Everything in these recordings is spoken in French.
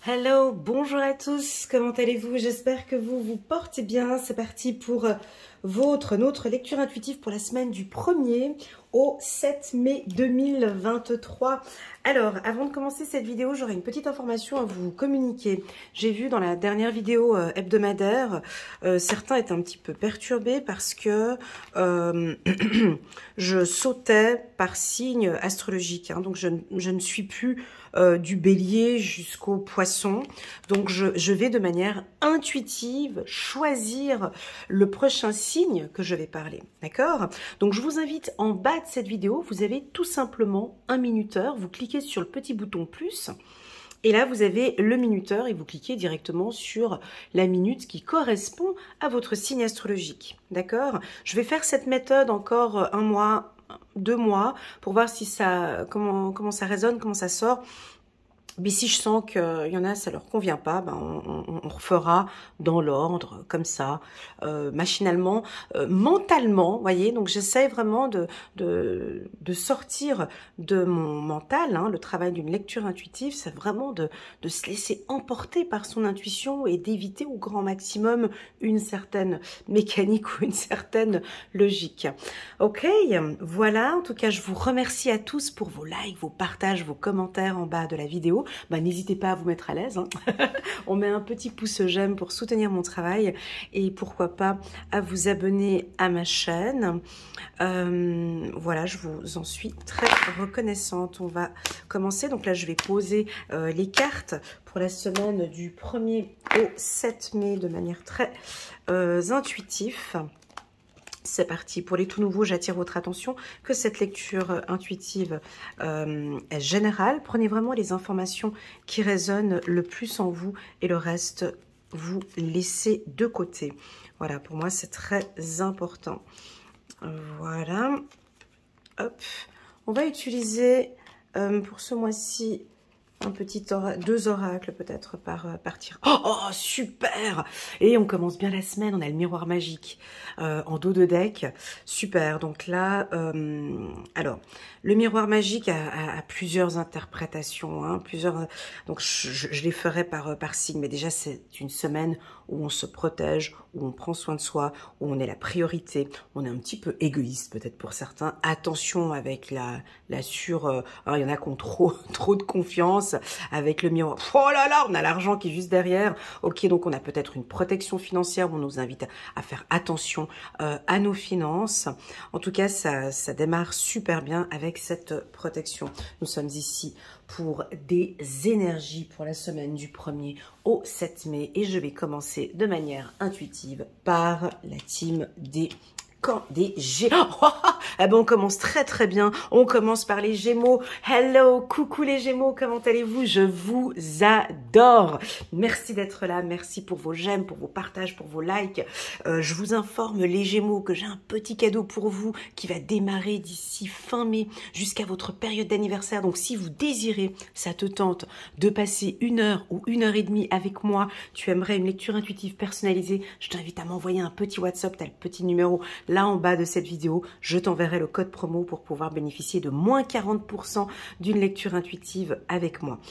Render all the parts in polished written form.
Hello, bonjour à tous, comment allez-vous? J'espère que vous vous portez bien. C'est parti pour notre lecture intuitive pour la semaine du 1er au 7 mai 2023. Alors, avant de commencer cette vidéo, j'aurai une petite information à vous communiquer. J'ai vu dans la dernière vidéo hebdomadaire, certains étaient un petit peu perturbés parce que je sautais par signe astrologique. Donc, je ne suis plus du bélier jusqu'au poisson. Donc, je vais de manière intuitive choisir le prochain signe que je vais parler. D'accord? Donc, je vous invite en bas de cette vidéo, vous avez tout simplement un minuteur. Vous cliquez sur le petit bouton plus. Et là, vous avez le minuteur et vous cliquez directement sur la minute qui correspond à votre signe astrologique. D'accord? Je vais faire cette méthode encore un mois, 2 mois pour voir si ça, comment ça résonne, comment ça sort. Mais si je sens qu'il y en a, ça leur convient pas, ben on refera dans l'ordre, comme ça, machinalement, mentalement, voyez. Donc j'essaie vraiment de sortir de mon mental, le travail d'une lecture intuitive, c'est vraiment de se laisser emporter par son intuition et d'éviter au grand maximum une certaine mécanique ou une certaine logique. Ok, voilà, en tout cas je vous remercie à tous pour vos likes, vos partages, vos commentaires en bas de la vidéo. N'hésitez pas à vous mettre à l'aise. On met un petit pouce j'aime pour soutenir mon travail et pourquoi pas à vous abonner à ma chaîne. Voilà, je vous en suis très reconnaissante. On va commencer. Donc là, je vais poser les cartes pour la semaine du 1er au 7 mai de manière très intuitive. C'est parti. Pour les tout nouveaux, j'attire votre attention que cette lecture intuitive est générale. Prenez vraiment les informations qui résonnent le plus en vous et le reste, vous laissez de côté. Voilà, pour moi, c'est très important. Voilà. Hop. On va utiliser pour ce mois-ci un petit deux oracles peut-être par tir. Oh, super! Et on commence bien la semaine, on a le miroir magique en dos de deck. Super, donc là, alors, le miroir magique a plusieurs interprétations, plusieurs. Donc je les ferai par signe, mais déjà c'est une semaine où on se protège, où on prend soin de soi, où on est la priorité, on est un petit peu égoïste peut-être pour certains. Attention avec la il y en a qui ont trop de confiance avec le miroir. Oh là là, on a l'argent qui est juste derrière. Ok, donc on a peut-être une protection financière où on nous invite à faire attention à nos finances. En tout cas, ça démarre super bien avec cette protection. Nous sommes ici pour des énergies pour la semaine du 1er au 7 mai et je vais commencer de manière intuitive par la team des Gémeaux. Eh ben on commence très bien. On commence par les Gémeaux. Hello, coucou les Gémeaux, comment allez-vous? Je vous adore. Merci d'être là. Merci pour vos j'aime, pour vos partages, pour vos likes. Je vous informe les Gémeaux que j'ai un petit cadeau pour vous qui va démarrer d'ici fin mai jusqu'à votre période d'anniversaire. Donc si vous désirez, ça te tente de passer 1 heure ou 1 heure et demie avec moi, tu aimerais une lecture intuitive personnalisée, je t'invite à m'envoyer un petit WhatsApp, t'as le petit numéro là en bas de cette vidéo, je t'enverrai le code promo pour pouvoir bénéficier de moins 40% d'une lecture intuitive avec moi.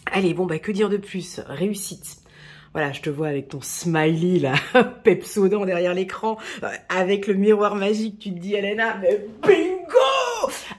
Allez, bon, que dire de plus? Réussite. Voilà, je te vois avec ton smiley là, pepsodent derrière l'écran, avec le miroir magique, tu te dis, Elena, mais bingo!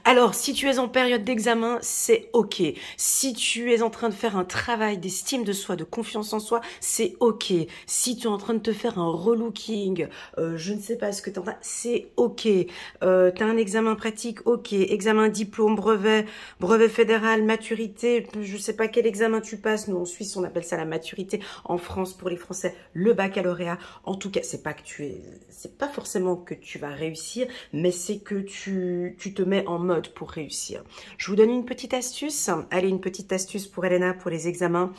Alors, si tu es en période d'examen, c'est ok. Si tu es en train de faire un travail d'estime de soi, de confiance en soi, c'est ok. Si tu es en train de te faire un relooking, je ne sais pas ce que tu es en train, c'est ok. Tu as un examen pratique, ok. Examen diplôme, brevet fédéral, maturité, je ne sais pas quel examen tu passes. Nous, en Suisse, on appelle ça la maturité. En France, pour les Français, le baccalauréat. En tout cas, c'est pas forcément que tu vas réussir, mais c'est que tu te mets en mode pour réussir. Je vous donne une petite astuce. Allez, une petite astuce pour Elena, pour les examens.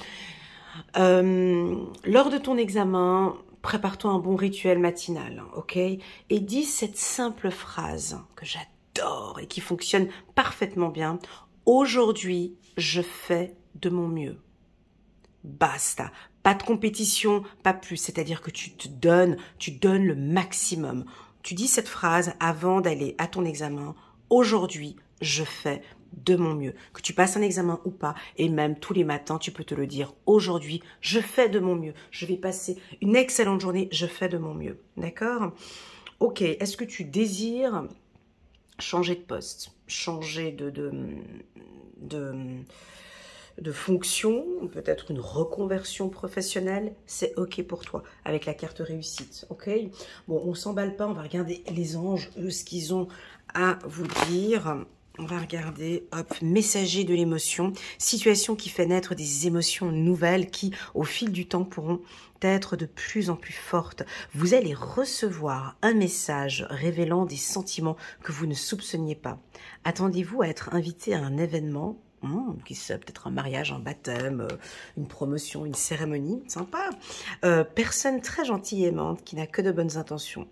Lors de ton examen, prépare-toi un bon rituel matinal, ok? Et dis cette simple phrase que j'adore et qui fonctionne parfaitement bien. Aujourd'hui, je fais de mon mieux. Basta. Pas de compétition, pas plus. C'est-à-dire que tu donnes le maximum. Tu dis cette phrase avant d'aller à ton examen. Aujourd'hui, je fais de mon mieux. Que tu passes un examen ou pas, et même tous les matins, tu peux te le dire. Aujourd'hui, je fais de mon mieux. Je vais passer une excellente journée, je fais de mon mieux. D'accord? Ok, est-ce que tu désires changer de poste, changer de fonction, peut-être une reconversion professionnelle, c'est ok pour toi, avec la carte réussite, ok? Bon, on s'emballe pas, on va regarder les anges, eux, ce qu'ils ont à vous dire. On va regarder, hop, messager de l'émotion, situation qui fait naître des émotions nouvelles qui, au fil du temps, pourront être de plus en plus fortes. Vous allez recevoir un message révélant des sentiments que vous ne soupçonniez pas. Attendez-vous à être invité à un événement, qui c'est peut-être un mariage, un baptême, une promotion, une cérémonie, sympa. Personne très gentille et aimante qui n'a que de bonnes intentions.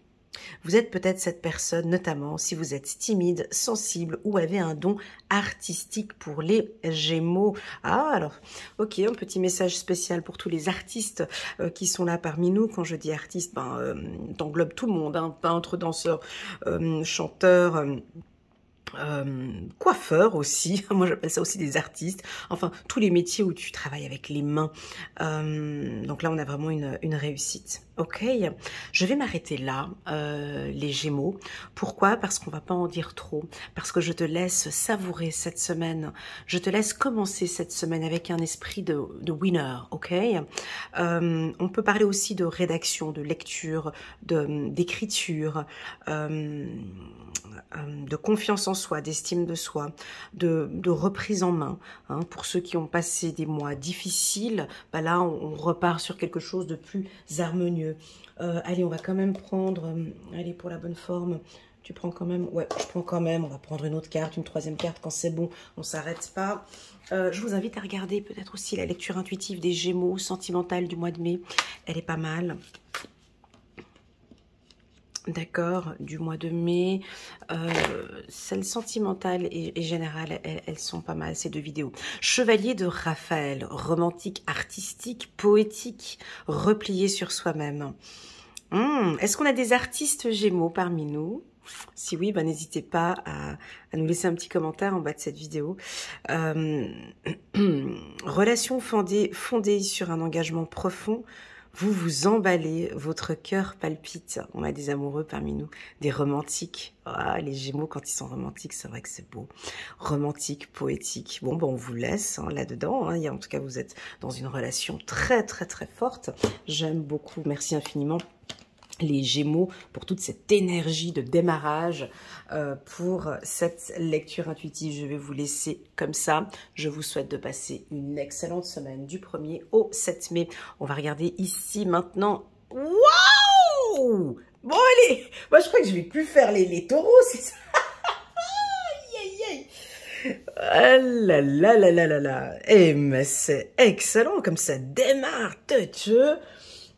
Vous êtes peut-être cette personne, notamment si vous êtes timide, sensible ou avez un don artistique pour les Gémeaux. Ah, alors, ok, un petit message spécial pour tous les artistes qui sont là parmi nous. Quand je dis artiste, t'englobes tout le monde, hein, peintres, danseurs, chanteurs... coiffeur aussi, moi j'appelle ça aussi des artistes, enfin tous les métiers où tu travailles avec les mains, donc là on a vraiment une réussite. Ok, je vais m'arrêter là, les Gémeaux. Pourquoi? Parce qu'on va pas en dire trop, parce que je te laisse savourer cette semaine, je te laisse commencer cette semaine avec un esprit de winner, ok? On peut parler aussi de rédaction, de lecture, d'écriture, de confiance en soi, d'estime de soi, de reprise en main. Hein. Pour ceux qui ont passé des mois difficiles, bah là on repart sur quelque chose de plus harmonieux. Allez, on va quand même prendre, allez pour la bonne forme, tu prends quand même, ouais, je prends quand même, on va prendre une autre carte, une troisième carte quand c'est bon, on s'arrête pas. Je vous invite à regarder peut-être aussi la lecture intuitive des Gémeaux, sentimentale du mois de mai, elle est pas mal. D'accord, du mois de mai, celles sentimentales et générales, elles sont pas mal, ces deux vidéos. Chevalier de Raphaël, romantique, artistique, poétique, replié sur soi-même. Est-ce qu'on a des artistes Gémeaux parmi nous? Si oui, ben n'hésitez pas à nous laisser un petit commentaire en bas de cette vidéo. Relation fondée sur un engagement profond. Vous vous emballez, votre cœur palpite. On a des amoureux parmi nous, des romantiques. Ah, les Gémeaux, quand ils sont romantiques, c'est vrai que c'est beau. Romantique, poétique. Bon, ben on vous laisse hein, là-dedans. Hein. En tout cas, vous êtes dans une relation très, très, très forte. J'aime beaucoup. Merci infiniment les Gémeaux pour toute cette énergie de démarrage, pour cette lecture intuitive. Je vais vous laisser comme ça. Je vous souhaite de passer une excellente semaine du 1er au 7 mai. On va regarder ici maintenant. Waouh! Bon allez, moi je crois que je vais plus faire les taureaux, c'est ça. Aïe aïe aïe. Ah là là là là là là. Eh mais c'est excellent comme ça démarre.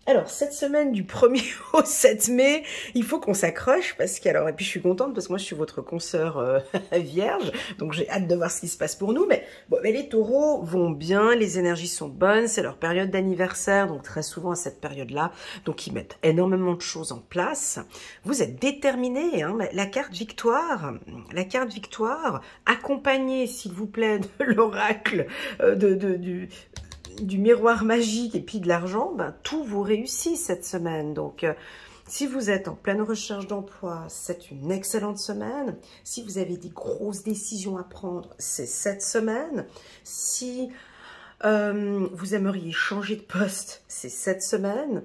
Alors, cette semaine du 1er au 7 mai, il faut qu'on s'accroche parce que, alors, et puis je suis contente parce que moi je suis votre consoeur vierge, donc j'ai hâte de voir ce qui se passe pour nous, mais bon, mais les taureaux vont bien, les énergies sont bonnes, c'est leur période d'anniversaire, donc très souvent à cette période-là, donc ils mettent énormément de choses en place. Vous êtes déterminés, hein, la carte victoire, accompagnée, s'il vous plaît, de l'oracle, du miroir magique et puis de l'argent, ben, tout vous réussit cette semaine. Donc, si vous êtes en pleine recherche d'emploi, c'est une excellente semaine. Si vous avez des grosses décisions à prendre, c'est cette semaine. Si vous aimeriez changer de poste, c'est cette semaine.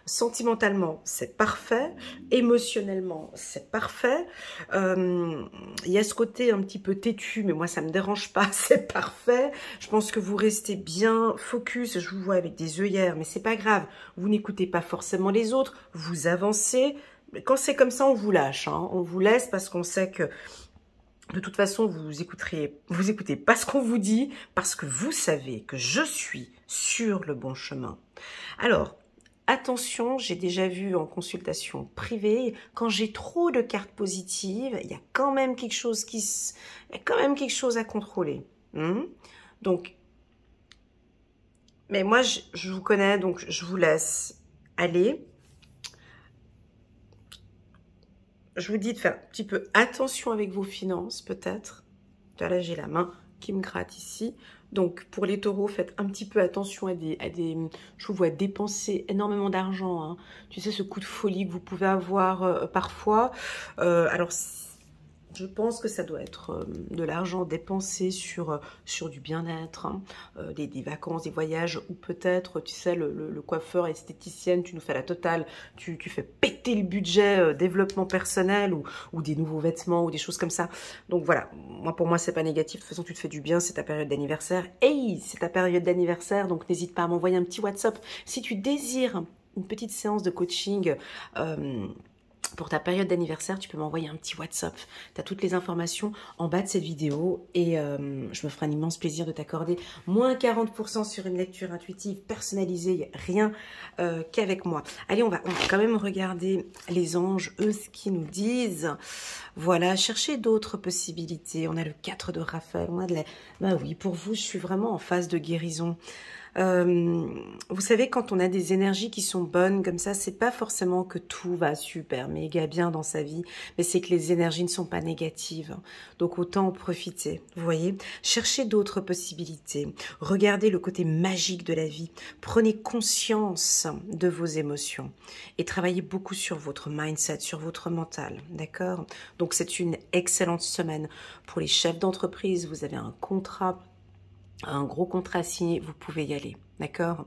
Sentimentalement, c'est parfait. Émotionnellement, c'est parfait. Il y a ce côté un petit peu têtu, mais moi, ça me dérange pas, c'est parfait. Je pense que vous restez bien focus. Je vous vois avec des œillères, mais c'est pas grave. Vous n'écoutez pas forcément les autres. Vous avancez. Quand c'est comme ça, on vous lâche. Hein. On vous laisse parce qu'on sait que de toute façon, vous écoutez pas ce qu'on vous dit, parce que vous savez que je suis sur le bon chemin. Alors, attention, j'ai déjà vu en consultation privée, quand j'ai trop de cartes positives, il y a quand même quelque chose à contrôler. Donc, mais moi, je vous connais, donc je vous laisse aller. Je vous dis de faire un petit peu attention avec vos finances, peut-être. Là, j'ai la main qui me gratte ici. Donc, pour les taureaux, faites un petit peu attention à des je vous vois dépenser énormément d'argent. Hein. Tu sais, ce coup de folie que vous pouvez avoir parfois. Alors, je pense que ça doit être de l'argent dépensé sur du bien-être, hein, des vacances, des voyages, ou peut-être, tu sais, le coiffeur, esthéticienne, tu nous fais la totale, tu fais péter le budget développement personnel ou des nouveaux vêtements ou des choses comme ça. Donc voilà, pour moi, c'est pas négatif. De toute façon, tu te fais du bien, c'est ta période d'anniversaire. Hey, c'est ta période d'anniversaire, donc n'hésite pas à m'envoyer un petit WhatsApp. Si tu désires une petite séance de coaching, pour ta période d'anniversaire, tu peux m'envoyer un petit WhatsApp. Tu as toutes les informations en bas de cette vidéo et je me ferai un immense plaisir de t'accorder moins 40% sur une lecture intuitive personnalisée, rien qu'avec moi. Allez, on va quand même regarder les anges, eux, ce qu'ils nous disent. Voilà, cherchez d'autres possibilités. On a le 4 de Raphaël, on a de la... Bah oui, pour vous, je suis vraiment en phase de guérison. Vous savez, quand on a des énergies qui sont bonnes comme ça, c'est pas forcément que tout va super méga bien dans sa vie, mais c'est que les énergies ne sont pas négatives. Donc autant en profiter, vous voyez. Cherchez d'autres possibilités. Regardez le côté magique de la vie. Prenez conscience de vos émotions et travaillez beaucoup sur votre mindset, sur votre mental, d'accord? Donc c'est une excellente semaine pour les chefs d'entreprise. Vous avez un contrat, un gros contrat signé, vous pouvez y aller, d'accord?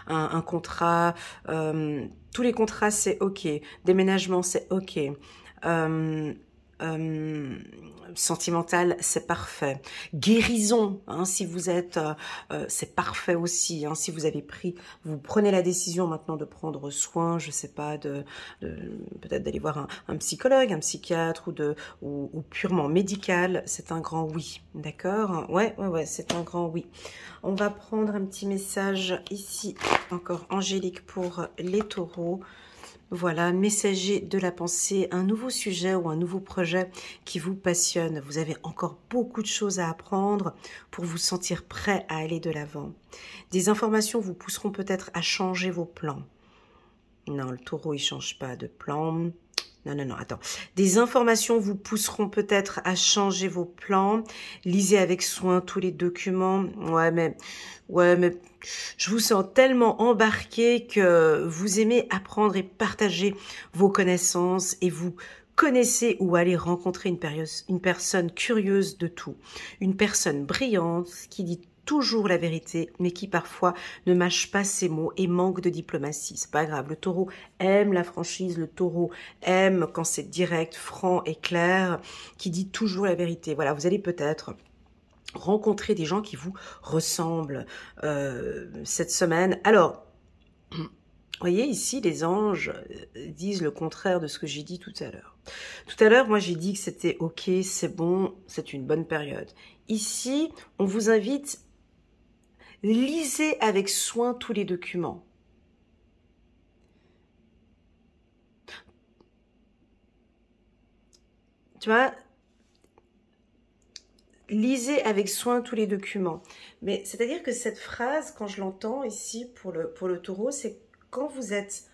Un contrat, tous les contrats c'est ok, déménagement c'est ok, sentimental c'est parfait, guérison, hein, si vous êtes, c'est parfait aussi, hein, si vous avez pris, vous prenez la décision maintenant de prendre soin, je sais pas, peut-être d'aller voir un psychologue, un psychiatre ou purement médical, c'est un grand oui, d'accord? Ouais, c'est un grand oui. On va prendre un petit message ici, encore angélique pour les taureaux. Voilà, messager de la pensée, un nouveau sujet ou un nouveau projet qui vous passionne. Vous avez encore beaucoup de choses à apprendre pour vous sentir prêt à aller de l'avant. Des informations vous pousseront peut-être à changer vos plans. Non, le taureau, il ne change pas de plan. Non, attends. Des informations vous pousseront peut-être à changer vos plans. Lisez avec soin tous les documents. Ouais, mais je vous sens tellement embarqué que vous aimez apprendre et partager vos connaissances et vous connaissez ou allez rencontrer une personne curieuse de tout. Une personne brillante qui dit toujours la vérité, mais qui parfois ne mâche pas ses mots et manque de diplomatie. C'est pas grave, le taureau aime la franchise, le taureau aime quand c'est direct, franc et clair, qui dit toujours la vérité. Voilà, vous allez peut-être rencontrer des gens qui vous ressemblent cette semaine. Alors, vous voyez ici, les anges disent le contraire de ce que j'ai dit tout à l'heure. Tout à l'heure, moi j'ai dit que c'était ok, c'est bon, c'est une bonne période. Ici, on vous invite, lisez avec soin tous les documents. Tu vois, lisez avec soin tous les documents. Mais c'est-à-dire que cette phrase, quand je l'entends ici pour le taureau, c'est quand vous êtes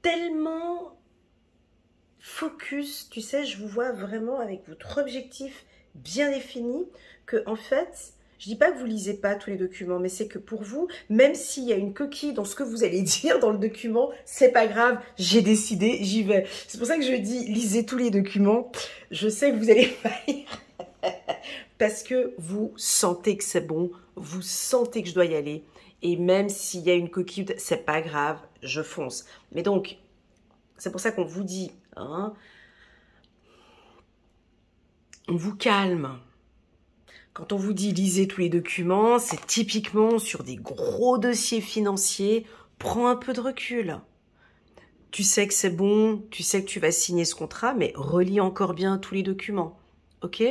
tellement focus, tu sais, je vous vois vraiment avec votre objectif bien défini, que en fait, je dis pas que vous lisez pas tous les documents, mais c'est que pour vous, même s'il y a une coquille dans ce que vous allez dire dans le document, c'est pas grave, j'ai décidé, j'y vais. C'est pour ça que je dis, lisez tous les documents. Je sais que vous allez faillir parce que vous sentez que c'est bon, vous sentez que je dois y aller, et même s'il y a une coquille, c'est pas grave, je fonce. Mais donc, c'est pour ça qu'on vous dit, hein, on vous calme. Quand on vous dit lisez tous les documents, c'est typiquement sur des gros dossiers financiers, prends un peu de recul. Tu sais que c'est bon, tu sais que tu vas signer ce contrat, mais relis encore bien tous les documents, ok?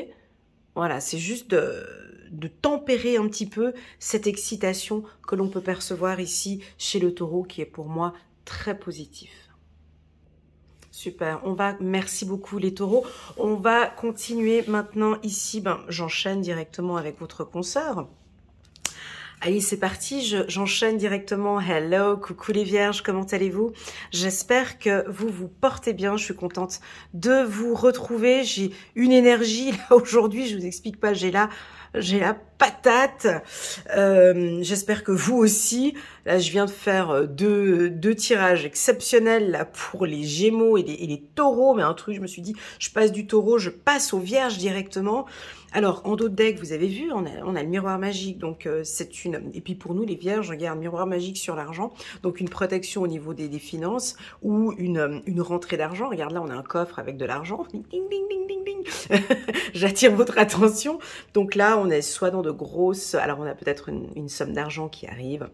Voilà, c'est juste de tempérer un petit peu cette excitation que l'on peut percevoir ici chez le taureau, qui est pour moi très positif. Super, merci beaucoup les taureaux. On va continuer maintenant ici, j'enchaîne directement avec votre consoeur. Allez, c'est parti, j'enchaîne directement. Hello, coucou les vierges, comment allez-vous? J'espère que vous vous portez bien, je suis contente de vous retrouver. J'ai une énergie là aujourd'hui, je vous explique pas, j'ai la patate. J'espère que vous aussi. Là, je viens de faire deux tirages exceptionnels là pour les Gémeaux et les Taureaux, mais un truc, je me suis dit, je passe du Taureau, je passe aux Vierges directement. Alors, en dos de deck, vous avez vu, on a le miroir magique, donc c'est une... Et puis pour nous, les Vierges, regarde, miroir magique sur l'argent, donc une protection au niveau des finances ou une rentrée d'argent. Regarde, là, on a un coffre avec de l'argent. Ding, ding, ding, ding, ding. J'attire votre attention. Donc là, on est soit dans de grosses... Alors, on a peut-être une somme d'argent qui arrive.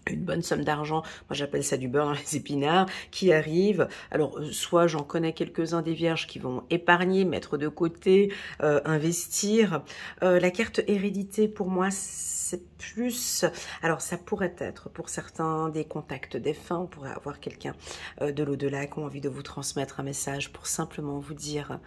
Une bonne somme d'argent, moi j'appelle ça du beurre dans les épinards, qui arrive. Alors, soit j'en connais quelques-uns des vierges qui vont épargner, mettre de côté, investir. La carte hérédité, pour moi, c'est plus... Alors, ça pourrait être, pour certains, des contacts défunts. On pourrait avoir quelqu'un de l'au-delà qui a envie de vous transmettre un message pour simplement vous dire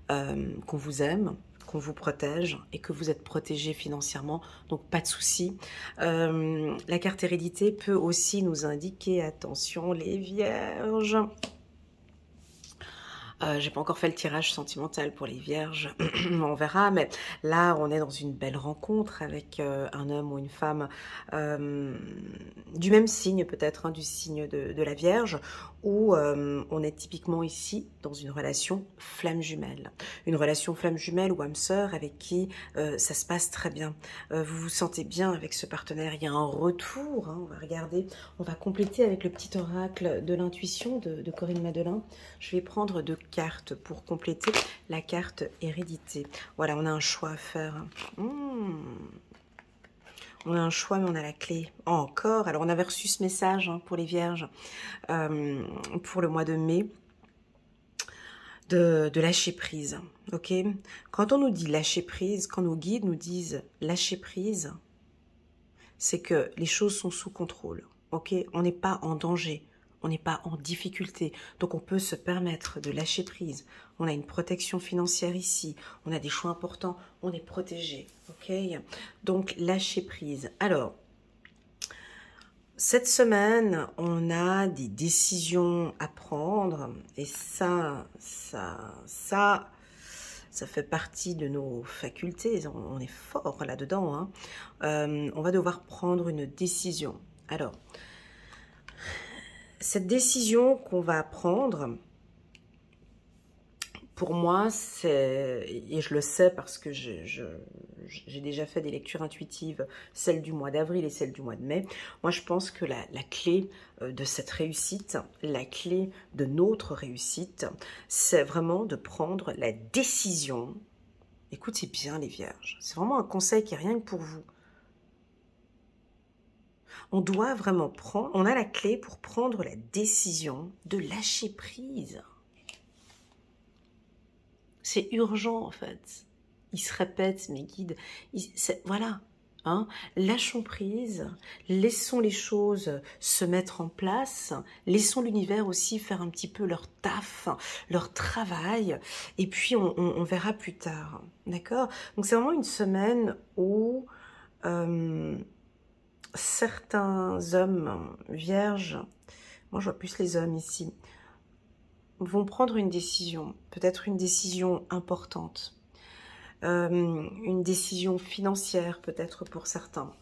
qu'on vous aime, qu'on vous protège et que vous êtes protégé financièrement, donc pas de souci. La carte hérédité peut aussi nous indiquer, attention les vierges, j'ai pas encore fait le tirage sentimental pour les vierges, on verra, mais là on est dans une belle rencontre avec un homme ou une femme du même signe peut-être, hein, du signe de la Vierge, où on est typiquement ici dans une relation flamme jumelle. Une relation flamme jumelle ou âme sœur avec qui ça se passe très bien. Vous vous sentez bien avec ce partenaire, il y a un retour, hein, on va regarder, on va compléter avec le petit oracle de l'intuition de Corinne Madelin. Je vais prendre deux cartes pour compléter la carte hérédité. Voilà, on a un choix à faire. On a un choix, mais on a la clé. Oh, encore. Alors, on avait reçu ce message hein, pour les vierges pour le mois de mai de lâcher prise. Ok. Quand on nous dit lâcher prise, quand nos guides nous disent lâcher prise, c'est que les choses sont sous contrôle. Ok. On n'est pas en danger. On n'est pas en difficulté, donc on peut se permettre de lâcher prise. On a une protection financière ici, on a des choix importants, on est protégé, ok? Donc lâcher prise. Alors, cette semaine, on a des décisions à prendre et ça fait partie de nos facultés, on est fort là-dedans, hein. On va devoir prendre une décision. Alors, cette décision qu'on va prendre, pour moi, c'est, et je le sais parce que j'ai déjà fait des lectures intuitives, celle du mois d'avril et celle du mois de mai, moi je pense que la clé de cette réussite, la clé de notre réussite, c'est vraiment de prendre la décision. Écoutez bien les vierges, c'est vraiment un conseil qui est rien que pour vous. On doit vraiment prendre, on a la clé pour prendre la décision de lâcher prise. C'est urgent en fait. Ils se répètent, mes guides. Voilà, hein, lâchons prise, laissons les choses se mettre en place, laissons l'univers aussi faire un petit peu leur taf, leur travail, et puis on verra plus tard. D'accord? Donc c'est vraiment une semaine où... certains hommes vierges, moi je vois plus les hommes ici, vont prendre une décision, peut-être une décision importante, une décision financière peut-être pour certains.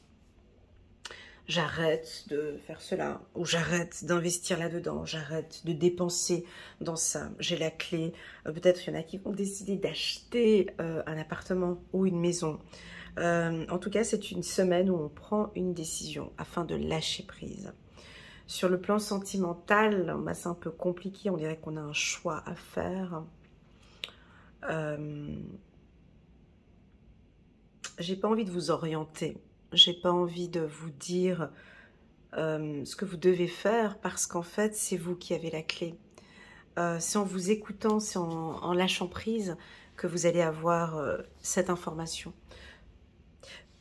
J'arrête de faire cela, ou j'arrête d'investir là-dedans, j'arrête de dépenser dans ça, j'ai la clé. Peut-être il y en a qui vont décider d'acheter un appartement ou une maison. En tout cas, c'est une semaine où on prend une décision afin de lâcher prise. Sur le plan sentimental, bah, c'est un peu compliqué, on dirait qu'on a un choix à faire. J'ai pas envie de vous orienter, j'ai pas envie de vous dire ce que vous devez faire parce qu'en fait, c'est vous qui avez la clé. C'est en vous écoutant, c'est en lâchant prise que vous allez avoir cette information.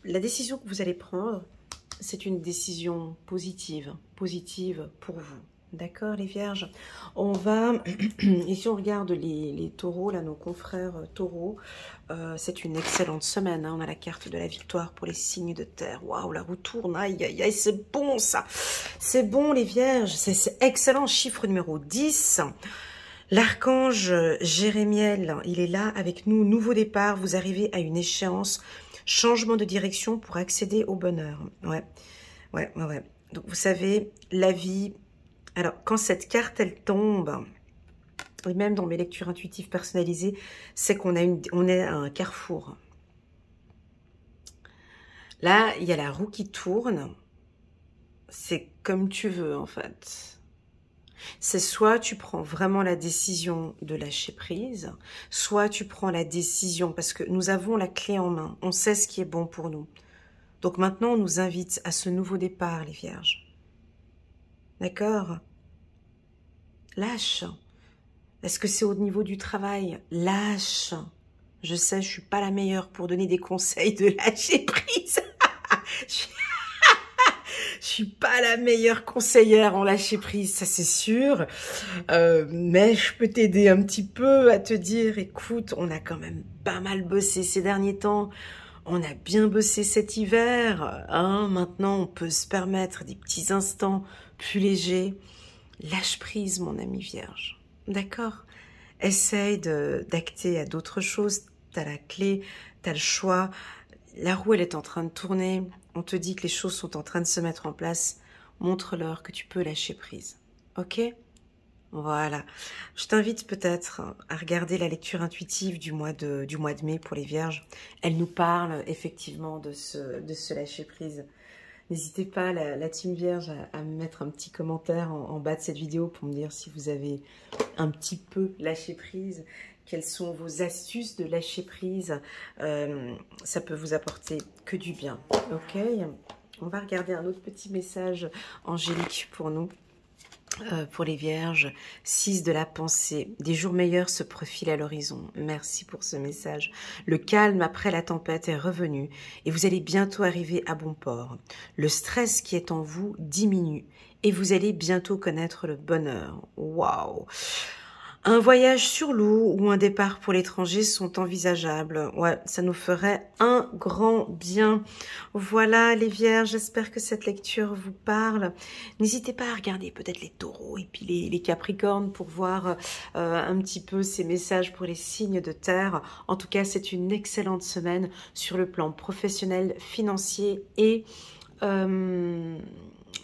La décision que vous allez prendre, c'est une décision positive pour vous. D'accord, les vierges? On va, et si on regarde les taureaux, là, nos confrères taureaux, c'est une excellente semaine. Hein. On a la carte de la victoire pour les signes de terre. Waouh, la roue tourne. Aïe, aïe, aïe, c'est bon, ça. C'est bon, les vierges. C'est excellent. Chiffre numéro 10. L'archange Jérémiel, il est là avec nous. Nouveau départ. Vous arrivez à une échéance. Changement de direction pour accéder au bonheur. Ouais, ouais, ouais, ouais. Donc, vous savez, la vie... Alors, quand cette carte, elle tombe, et même dans mes lectures intuitives personnalisées, c'est qu'on a on est à un carrefour. Là, il y a la roue qui tourne. C'est comme tu veux, en fait. C'est soit tu prends vraiment la décision de lâcher prise, soit tu prends la décision, parce que nous avons la clé en main. On sait ce qui est bon pour nous. Donc maintenant, on nous invite à ce nouveau départ, les vierges. D'accord ? Lâche. Est-ce que c'est au niveau du travail? Lâche. Je sais, je suis pas la meilleure pour donner des conseils de lâcher prise. Je suis pas la meilleure conseillère en lâcher prise, ça c'est sûr. Mais je peux t'aider un petit peu à te dire, écoute, on a quand même pas mal bossé ces derniers temps. On a bien bossé cet hiver. Hein, maintenant, on peut se permettre des petits instants plus légers. Lâche prise, mon ami vierge. D'accord? Essaye d'acter à d'autres choses. T'as la clé, t'as le choix. La roue, elle est en train de tourner. On te dit que les choses sont en train de se mettre en place. Montre-leur que tu peux lâcher prise. Ok? Voilà. Je t'invite peut-être à regarder la lecture intuitive du mois de mai pour les vierges. Elle nous parle effectivement de ce lâcher prise. N'hésitez pas, la team vierge, à me mettre un petit commentaire en bas de cette vidéo pour me dire si vous avez un petit peu lâché prise. Quelles sont vos astuces de lâcher prise? Ça peut vous apporter que du bien. Ok, on va regarder un autre petit message angélique pour nous. Pour les vierges, 6 de la pensée. Des jours meilleurs se profilent à l'horizon. Merci pour ce message. Le calme après la tempête est revenu et vous allez bientôt arriver à bon port. Le stress qui est en vous diminue et vous allez bientôt connaître le bonheur. Waouh! Un voyage sur l'eau ou un départ pour l'étranger sont envisageables. Ouais, ça nous ferait un grand bien. Voilà les vierges, j'espère que cette lecture vous parle. N'hésitez pas à regarder peut-être les taureaux et puis les capricornes pour voir un petit peu ces messages pour les signes de terre. En tout cas, c'est une excellente semaine sur le plan professionnel, financier et...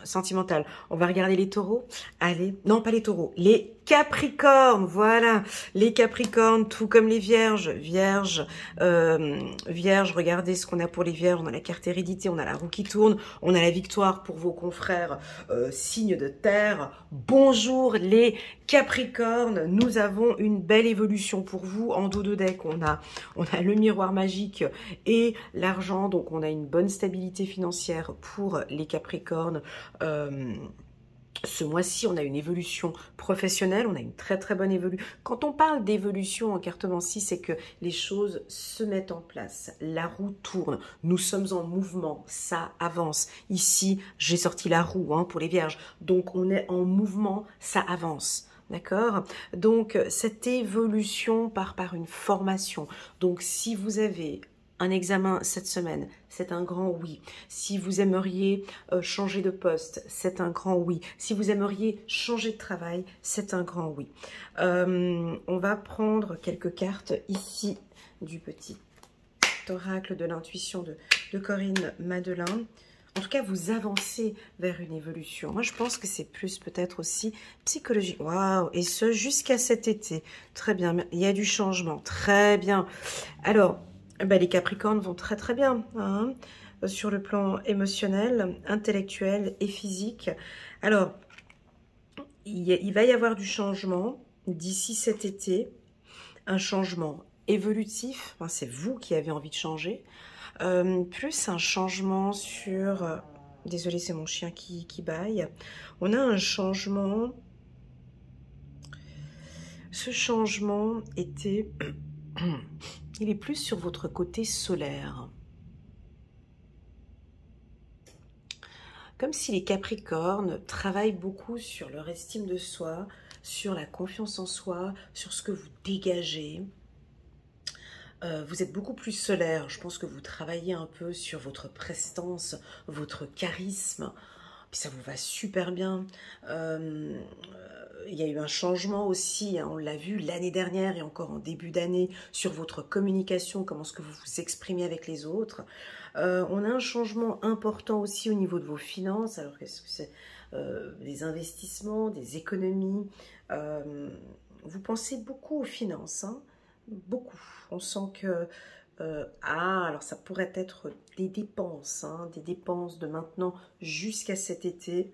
sentimental. On va regarder les taureaux. Allez, non pas les taureaux, les capricornes, voilà. Les capricornes, tout comme les vierges. Vierges, regardez ce qu'on a pour les vierges. On a la carte hérédité, on a la roue qui tourne, on a la victoire pour vos confrères signes de terre. Bonjour les capricornes, nous avons une belle évolution pour vous. En dos de deck, on a le miroir magique et l'argent, donc on a une bonne stabilité financière pour les capricornes. Ce mois-ci, on a une évolution professionnelle, on a une très très bonne évolution. Quand on parle d'évolution en cartomancie, c'est que les choses se mettent en place, la roue tourne, nous sommes en mouvement, ça avance. Ici, j'ai sorti la roue pour les vierges, donc on est en mouvement, ça avance. D'accord? Donc, cette évolution part par une formation. Donc, si vous avez un examen cette semaine, c'est un grand oui. Si vous aimeriez changer de poste, c'est un grand oui. Si vous aimeriez changer de travail, c'est un grand oui. On va prendre quelques cartes ici du petit oracle de l'intuition de Corinne Madelin. En tout cas, vous avancez vers une évolution. Moi, je pense que c'est plus peut-être aussi psychologique. Waouh! Et ce, jusqu'à cet été. Très bien. Il y a du changement. Très bien. Alors, ben, les Capricornes vont très très bien sur le plan émotionnel, intellectuel et physique. Alors, il va y avoir du changement d'ici cet été. Un changement évolutif. Enfin, c'est vous qui avez envie de changer. Plus un changement sur... désolée, c'est mon chien qui bâille. On a un changement... Ce changement était... il est plus sur votre côté solaire. comme si les Capricornes travaillent beaucoup sur leur estime de soi, sur la confiance en soi, sur ce que vous dégagez. Vous êtes beaucoup plus solaire. Je pense que vous travaillez un peu sur votre prestance, votre charisme. Puis ça vous va super bien. Il y a eu un changement aussi, hein, on l'a vu l'année dernière et encore en début d'année, sur votre communication, comment est-ce que vous vous exprimez avec les autres. On a un changement important aussi au niveau de vos finances. Alors qu'est-ce que c'est? Des investissements, des économies. Vous pensez beaucoup aux finances, hein, beaucoup. On sent que alors ça pourrait être des dépenses, hein, des dépenses de maintenant jusqu'à cet été.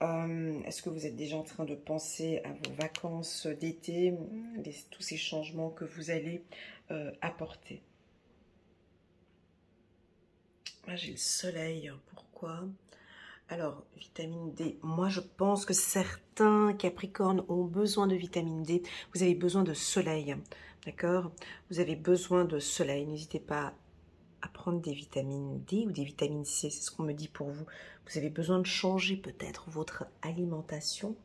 Est-ce que vous êtes déjà en train de penser à vos vacances d'été, tous ces changements que vous allez apporter? Là, j'ai le soleil, pourquoi? Alors, vitamine D, moi je pense que certains Capricornes ont besoin de vitamine D. Vous avez besoin de soleil, d'accord? Vous avez besoin de soleil, n'hésitez pas à prendre des vitamines D ou des vitamines C, c'est ce qu'on me dit pour vous. Vous avez besoin de changer peut-être votre alimentation.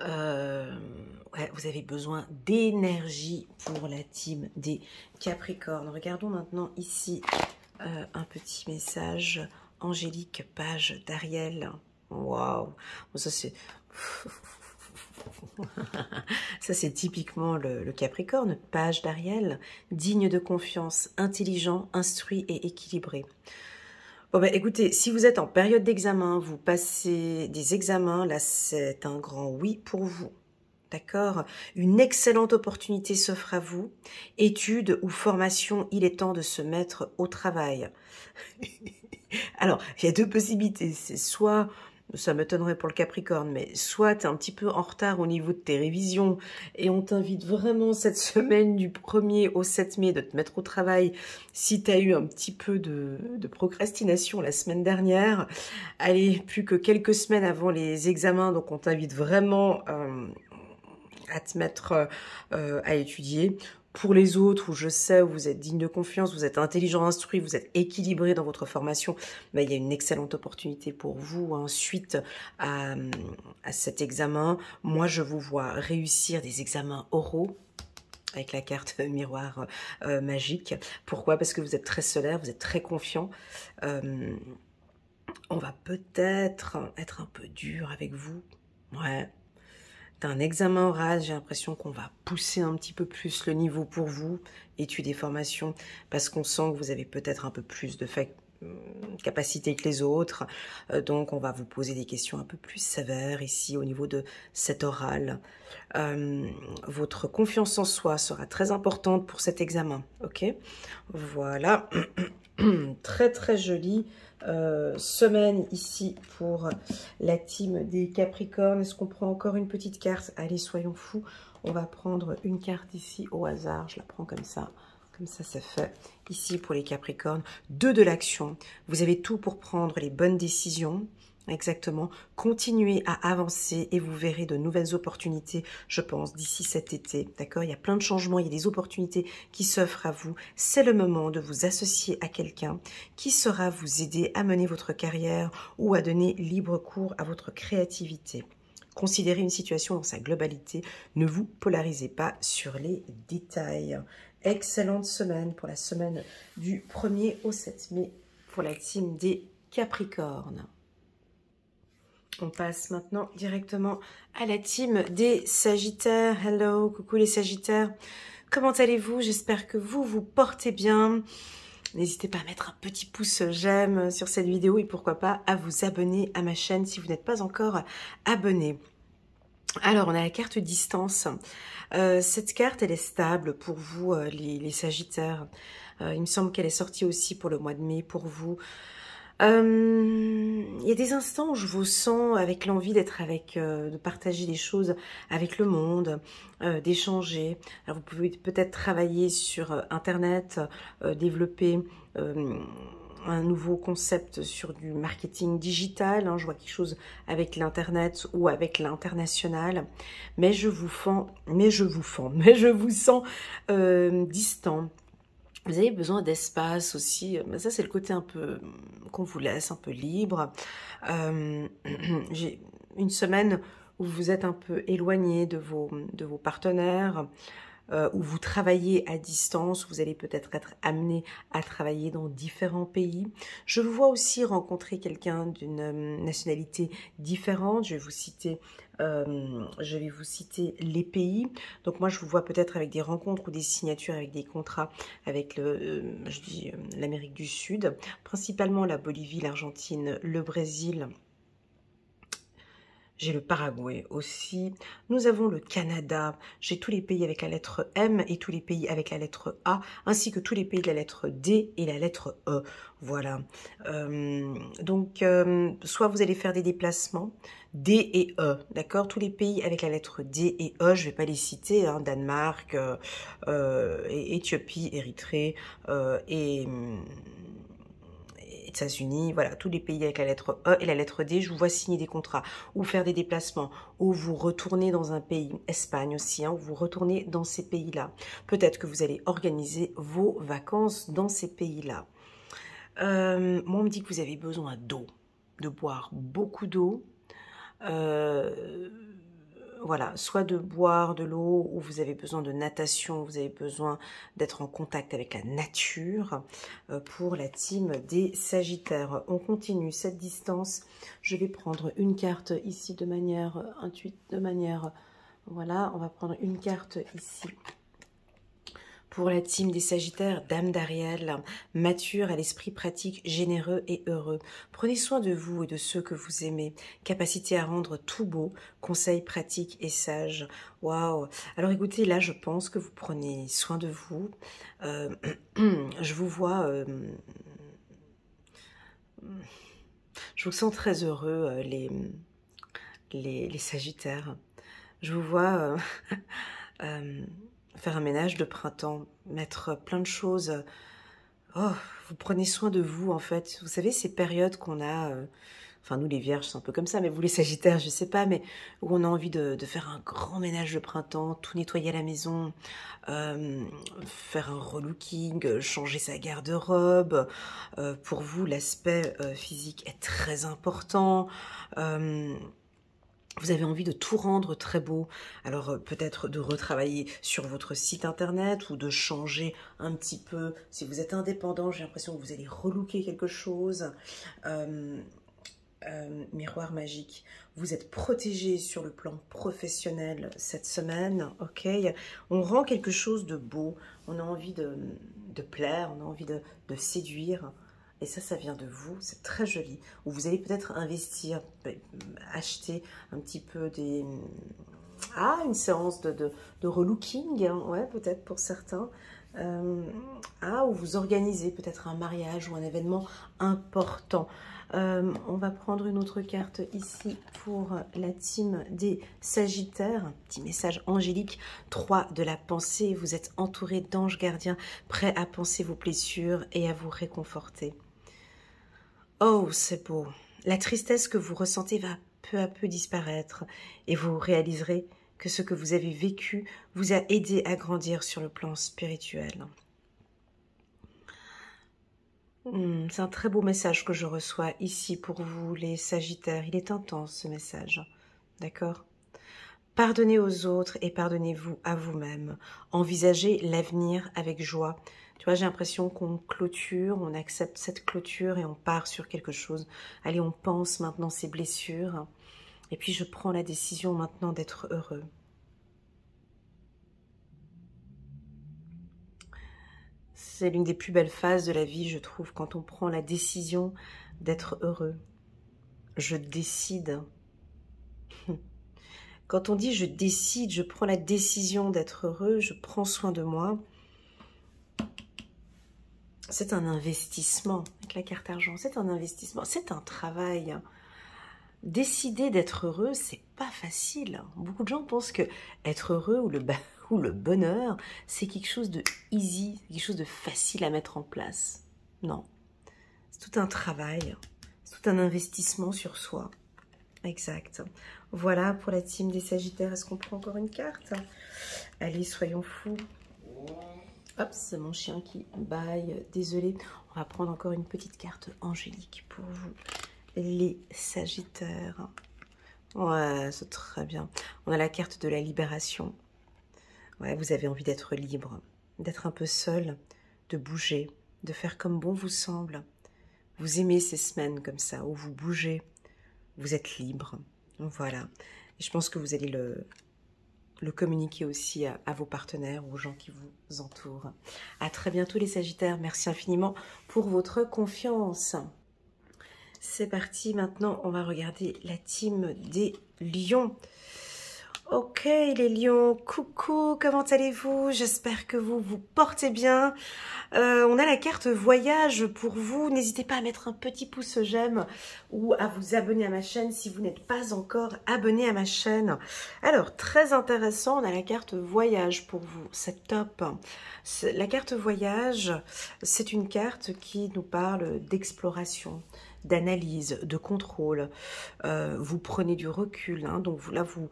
Ouais, vous avez besoin d'énergie pour la team des Capricornes. Regardons maintenant ici un petit message. Angélique, page d'Ariel. Waouh! Ça c'est... Ça, c'est typiquement le Capricorne, page d'Ariel, digne de confiance, intelligent, instruit et équilibré. Bon, ben, écoutez, si vous êtes en période d'examen, vous passez des examens, là, c'est un grand oui pour vous. D'accord? Une excellente opportunité s'offre à vous. Études ou formation, il est temps de se mettre au travail. Alors, il y a deux possibilités. C'est soit... Ça m'étonnerait pour le Capricorne, mais soit tu es un petit peu en retard au niveau de tes révisions et on t'invite vraiment cette semaine du 1er au 7 mai de te mettre au travail si tu as eu un petit peu de procrastination la semaine dernière. Allez, plus que quelques semaines avant les examens, donc on t'invite vraiment à te mettre à étudier. Pour les autres, où je sais, où vous êtes digne de confiance, vous êtes intelligent, instruit, vous êtes équilibré dans votre formation, mais il y a une excellente opportunité pour vous, hein, suite à cet examen. Moi, je vous vois réussir des examens oraux avec la carte miroir magique. Pourquoi? Parce que vous êtes très solaire, vous êtes très confiant. On va peut-être être un peu dur avec vous. Ouais. Un examen oral, j'ai l'impression qu'on va pousser un petit peu plus le niveau pour vous, études et formations, parce qu'on sent que vous avez peut-être un peu plus de capacité que les autres. Donc, on va vous poser des questions un peu plus sévères ici au niveau de cet oral. Votre confiance en soi sera très importante pour cet examen, ok? Voilà, très très joli. Semaine ici pour la team des Capricornes. Est-ce qu'on prend encore une petite carte? Allez, soyons fous. On va prendre une carte ici au hasard. Je la prends comme ça. Comme ça, c'est fait. Ici, pour les Capricornes, 2 de l'action. Vous avez tout pour prendre les bonnes décisions. Exactement. Continuez à avancer et vous verrez de nouvelles opportunités, je pense, d'ici cet été. D'accord? Il y a plein de changements, il y a des opportunités qui s'offrent à vous. C'est le moment de vous associer à quelqu'un qui saura vous aider à mener votre carrière ou à donner libre cours à votre créativité. Considérez une situation dans sa globalité. Ne vous polarisez pas sur les détails. Excellente semaine pour la semaine du 1er au 7 mai pour la team des Capricornes. On passe maintenant directement à la team des Sagittaires. Hello, coucou les Sagittaires. Comment allez-vous? J'espère que vous vous portez bien. N'hésitez pas à mettre un petit pouce j'aime sur cette vidéo et pourquoi pas à vous abonner à ma chaîne si vous n'êtes pas encore abonné. Alors, on a la carte distance. Cette carte, elle est stable pour vous, les Sagittaires. Il me semble qu'elle est sortie aussi pour le mois de mai pour vous. Il y a des instants où je vous sens avec l'envie d'être avec, de partager des choses avec le monde, d'échanger. Alors vous pouvez peut-être travailler sur Internet, développer un nouveau concept sur du marketing digital. Hein, je vois quelque chose avec l'Internet ou avec l'international. Mais je vous sens distant. Vous avez besoin d'espace aussi. Mais ça, c'est le côté un peu qu'on vous laisse, un peu libre. J'ai une semaine où vous êtes un peu éloigné de vos partenaires, où vous travaillez à distance, vous allez peut-être être amené à travailler dans différents pays. Je vous vois aussi rencontrer quelqu'un d'une nationalité différente. Je vais vous citer les pays. Donc moi, je vous vois peut-être avec des rencontres ou des signatures avec des contrats avec l'Amérique du Sud, principalement la Bolivie, l'Argentine, le Brésil. J'ai le Paraguay aussi. Nous avons le Canada. J'ai tous les pays avec la lettre M et tous les pays avec la lettre A, ainsi que tous les pays de la lettre D et la lettre E. Voilà. Soit vous allez faire des déplacements, D et E, d'accord? Tous les pays avec la lettre D et E, je ne vais pas les citer, hein, Danemark, Éthiopie, Érythrée et États-Unis, voilà, tous les pays avec la lettre E et la lettre D, je vous vois signer des contrats ou faire des déplacements, ou vous retournez dans un pays, Espagne aussi, hein, ou vous retournez dans ces pays-là. Peut-être que vous allez organiser vos vacances dans ces pays-là. Moi, on me dit que vous avez besoin d'eau, de boire beaucoup d'eau. Voilà, soit de boire de l'eau, ou vous avez besoin de natation, vous avez besoin d'être en contact avec la nature pour la team des Sagittaires. On continue cette distance. Je vais prendre une carte ici de manière voilà, on va prendre une carte ici. Pour la team des Sagittaires, Dame d'Ariel, mature à l'esprit pratique, généreux et heureux. Prenez soin de vous et de ceux que vous aimez. Capacité à rendre tout beau, conseils pratiques et sages. Waouh! Alors écoutez, là je pense que vous prenez soin de vous. Je vous vois... je vous sens très heureux, les Sagittaires. Je vous vois... faire un ménage de printemps, mettre plein de choses. Oh, vous prenez soin de vous, en fait. Vous savez, ces périodes qu'on a, enfin, nous, les Vierges, c'est un peu comme ça, mais vous, les Sagittaires, je sais pas, mais où on a envie de faire un grand ménage de printemps, tout nettoyer à la maison, faire un relooking, changer sa garde-robe. Pour vous, l'aspect physique est très important. Vous avez envie de tout rendre très beau, alors peut-être de retravailler sur votre site internet ou de changer un petit peu. Si vous êtes indépendant, j'ai l'impression que vous allez relooker quelque chose. Miroir magique, vous êtes protégé sur le plan professionnel cette semaine, ok? On rend quelque chose de beau, on a envie de plaire, on a envie de séduire. Et ça vient de vous, c'est très joli. Ou vous allez peut-être investir, acheter un petit peu une séance de relooking, hein, ouais, peut-être pour certains. Ou vous organisez peut-être un mariage ou un événement important. On va prendre une autre carte ici pour la team des Sagittaires. Un petit message angélique, 3 de la pensée. Vous êtes entouré d'anges gardiens, prêts à penser vos blessures et à vous réconforter. Oh, c'est beau. La tristesse que vous ressentez va peu à peu disparaître et vous réaliserez que ce que vous avez vécu vous a aidé à grandir sur le plan spirituel. C'est un très beau message que je reçois ici pour vous, les Sagittaires. Il est intense, ce message. D'accord ? Pardonnez aux autres et pardonnez-vous à vous-même. Envisagez l'avenir avec joie. Tu vois, j'ai l'impression qu'on clôture, on accepte cette clôture et on part sur quelque chose. Allez, on pense maintenant ces blessures. Et puis, je prends la décision maintenant d'être heureux. C'est l'une des plus belles phases de la vie, je trouve, quand on prend la décision d'être heureux. Je décide. Quand on dit je décide, je prends la décision d'être heureux, je prends soin de moi. C'est un investissement, avec la carte argent, c'est un investissement, c'est un travail. Décider d'être heureux, c'est pas facile. Beaucoup de gens pensent que être heureux ou le bonheur, c'est quelque chose de easy, quelque chose de facile à mettre en place. Non, c'est tout un travail, c'est tout un investissement sur soi. Exact. Voilà pour la team des Sagittaires. Est-ce qu'on prend encore une carte? Allez, soyons fous. Hop, c'est mon chien qui bâille. Désolée. On va prendre encore une petite carte angélique pour vous, les Sagittaires. Ouais, c'est très bien. On a la carte de la libération. Ouais, vous avez envie d'être libre, d'être un peu seul, de bouger, de faire comme bon vous semble. Vous aimez ces semaines comme ça, où vous bougez, vous êtes libre. Voilà. Et je pense que vous allez le communiquer aussi à vos partenaires, aux gens qui vous entourent. À très bientôt les Sagittaires. Merci infiniment pour votre confiance. C'est parti, maintenant on va regarder la team des Lions. Ok les Lions, coucou, comment allez-vous? J'espère que vous vous portez bien. On a la carte voyage pour vous. N'hésitez pas à mettre un petit pouce j'aime ou à vous abonner à ma chaîne si vous n'êtes pas encore abonné à ma chaîne. Alors, très intéressant, on a la carte voyage pour vous. C'est top. La carte voyage, c'est une carte qui nous parle d'exploration, d'analyse, de contrôle. Vous prenez du recul, hein, donc là, vous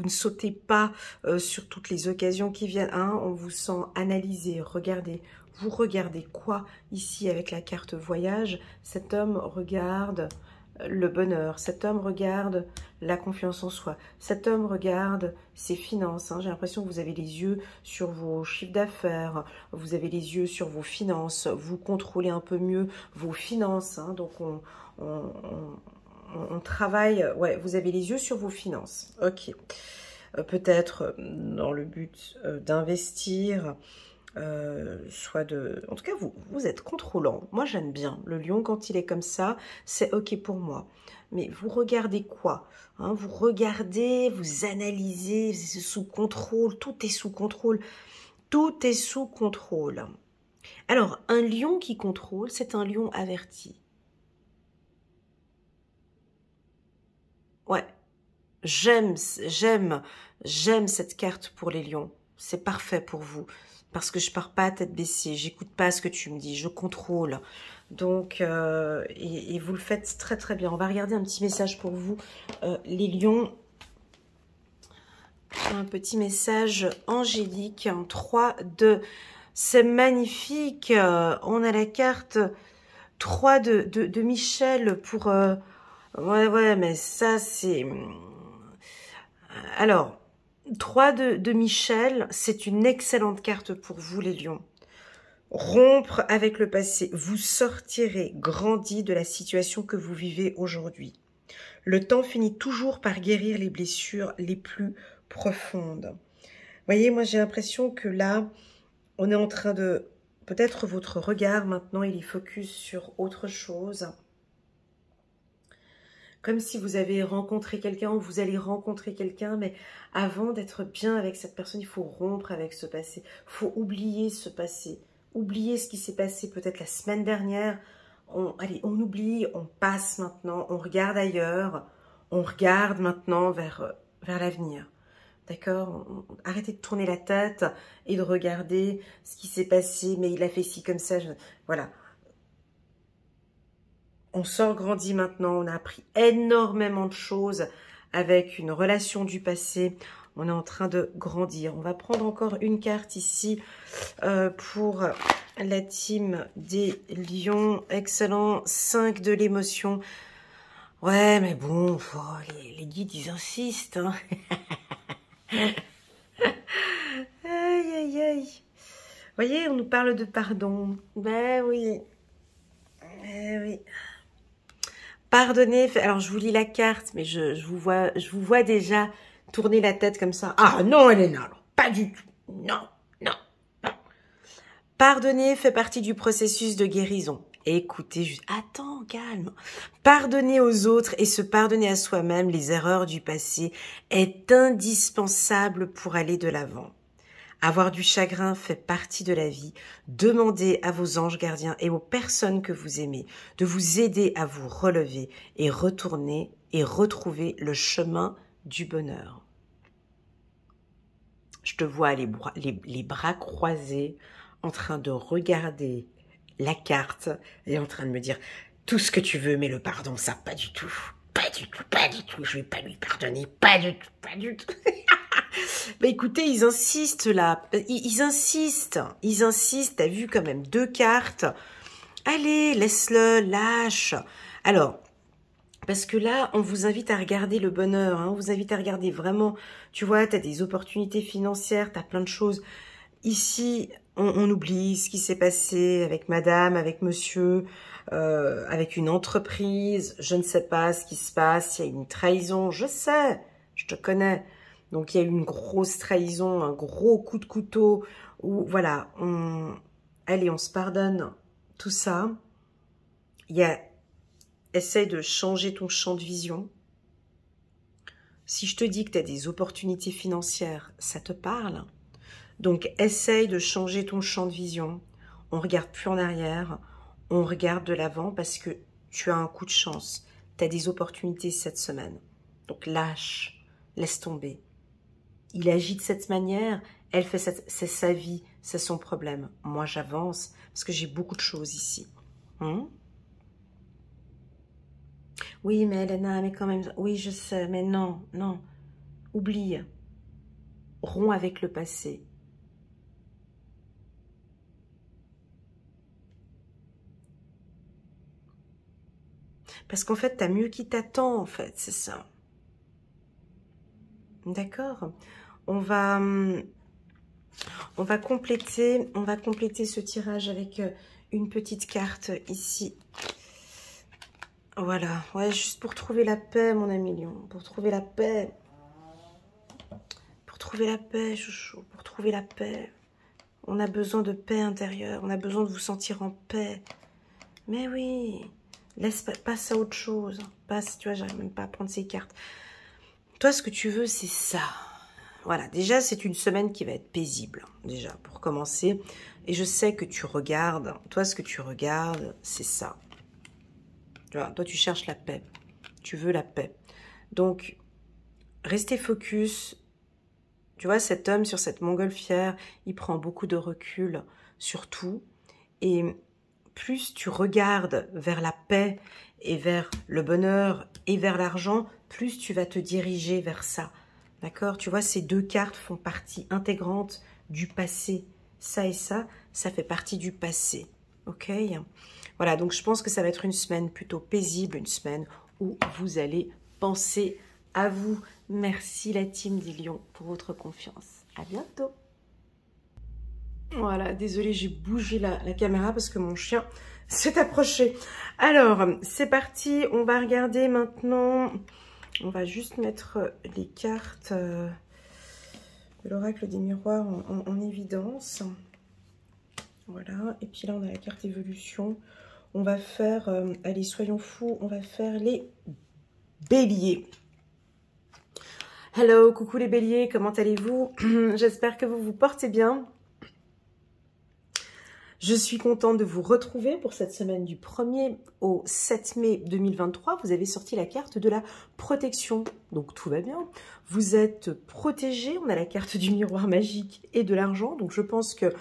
ne sautez pas sur toutes les occasions qui viennent. Hein, on vous sent analyser, regarder. Vous regardez quoi ici avec la carte voyage? Cet homme regarde le bonheur. Cet homme regarde la confiance en soi. Cet homme regarde ses finances. Hein. J'ai l'impression que vous avez les yeux sur vos chiffres d'affaires. Vous avez les yeux sur vos finances. Vous contrôlez un peu mieux vos finances. Hein. Donc, on travaille, ouais, vous avez les yeux sur vos finances. Ok. Peut-être dans le but d'investir, soit de... En tout cas, vous êtes contrôlant. Moi, j'aime bien. Le lion, quand il est comme ça, c'est ok pour moi. Mais vous regardez quoi, hein? Vous regardez, vous analysez, c'est sous contrôle. Tout est sous contrôle. Tout est sous contrôle. Alors, un lion qui contrôle, c'est un lion averti. Ouais, j'aime cette carte pour les lions. C'est parfait pour vous. Parce que je pars pas à tête baissée. J'écoute pas ce que tu me dis. Je contrôle. Donc, et vous le faites très très bien. On va regarder un petit message pour vous. Les lions. Un petit message angélique. 3, 2. C'est magnifique. On a la carte 3 de Michel pour... Ouais, mais ça, c'est... Alors, 3 de Michel, c'est une excellente carte pour vous, les lions. Rompre avec le passé. Vous sortirez grandi de la situation que vous vivez aujourd'hui. Le temps finit toujours par guérir les blessures les plus profondes. Vous voyez, moi, j'ai l'impression que là, on est en train de... Peut-être votre regard, maintenant, il est focus sur autre chose. Comme si vous avez rencontré quelqu'un ou vous allez rencontrer quelqu'un, mais avant d'être bien avec cette personne, il faut rompre avec ce passé. Il faut oublier ce passé. Oublier ce qui s'est passé peut-être la semaine dernière. Allez, on oublie, on passe maintenant, on regarde ailleurs. On regarde maintenant vers l'avenir. D'accord? Arrêtez de tourner la tête et de regarder ce qui s'est passé, mais il a fait ci comme ça. Voilà. On sort grandi maintenant, on a appris énormément de choses avec une relation du passé. On est en train de grandir. On va prendre encore une carte ici pour la team des lions. Excellent, 5 de l'émotion. Ouais, mais bon, les guides, ils insistent. Hein. Aïe, aïe, aïe. Vous voyez, on nous parle de pardon. Ben oui. Eh oui. Pardonnez, alors je vous lis la carte, mais je vous vois déjà tourner la tête comme ça. Ah non, Elena, non, pas du tout. Non, non, non. Pardonner fait partie du processus de guérison. Écoutez, juste, attends, calme. Pardonner aux autres et se pardonner à soi-même les erreurs du passé est indispensable pour aller de l'avant. Avoir du chagrin fait partie de la vie. Demandez à vos anges gardiens et aux personnes que vous aimez de vous aider à vous relever et retourner et retrouver le chemin du bonheur. Je te vois les bras croisés en train de regarder la carte et en train de me dire tout ce que tu veux, mais le pardon, ça, pas du tout. Pas du tout, pas du tout. Je vais pas lui pardonner, pas du tout, pas du tout. Bah écoutez, ils insistent là. Ils insistent. Ils insistent. T'as vu quand même 2 cartes. Allez, laisse-le, lâche. Alors, parce que là, on vous invite à regarder le bonheur. Hein, on vous invite à regarder vraiment. Tu vois, t'as des opportunités financières, t'as plein de choses. Ici, on oublie ce qui s'est passé avec madame, avec monsieur, avec une entreprise. Je ne sais pas ce qui se passe. Il y a une trahison. Je sais, je te connais. Donc, il y a eu une grosse trahison, un gros coup de couteau. Où, voilà, allez, on se pardonne tout ça. Il y a... Essaye de changer ton champ de vision. Si je te dis que tu as des opportunités financières, ça te parle? Donc, essaye de changer ton champ de vision. On ne regarde plus en arrière, on regarde de l'avant parce que tu as un coup de chance. Tu as des opportunités cette semaine. Donc, lâche, laisse tomber. Il agit de cette manière, elle fait c'est sa vie, c'est son problème. Moi, j'avance parce que j'ai beaucoup de choses ici. Oui, mais Elena, mais quand même... Oui, je sais, mais non, non. Oublie. Romps avec le passé. Parce qu'en fait, t'as mieux qui t'attend, en fait, c'est ça. D'accord. On va compléter ce tirage avec une petite carte ici. Voilà, ouais, juste pour trouver la paix, mon ami Lion, pour trouver la paix. Pour trouver la paix, chouchou, pour trouver la paix. On a besoin de paix intérieure, on a besoin de vous sentir en paix. Mais oui, passe à autre chose. Passe, tu vois, j'arrive même pas à prendre ces cartes. Toi, ce que tu veux, c'est ça. Voilà, déjà, c'est une semaine qui va être paisible, déjà, pour commencer. Et je sais que tu regardes, toi, ce que tu regardes, c'est ça. Tu vois, toi, tu cherches la paix. Tu veux la paix. Donc, restez focus. Tu vois, cet homme sur cette montgolfière, il prend beaucoup de recul sur tout. Et plus tu regardes vers la paix et vers le bonheur et vers l'argent, plus tu vas te diriger vers ça. D'accord? Tu vois, ces 2 cartes font partie intégrante du passé. Ça et ça fait partie du passé. Ok? Voilà, donc je pense que ça va être une semaine plutôt paisible, une semaine où vous allez penser à vous. Merci la team des lions pour votre confiance. À bientôt. Voilà, désolée, j'ai bougé la caméra parce que mon chien s'est approché. Alors, c'est parti, on va regarder maintenant. On va juste mettre les cartes de l'oracle des miroirs en évidence. Voilà, et puis là on a la carte évolution. On va faire, allez, soyons fous, on va faire les béliers. Hello, coucou les béliers, comment allez-vous? J'espère que vous vous portez bien. Je suis contente de vous retrouver pour cette semaine du 1er au 7 mai 2023. Vous avez sorti la carte de la protection, donc tout va bien. Vous êtes protégé, on a la carte du miroir magique et de l'argent. Donc je pense que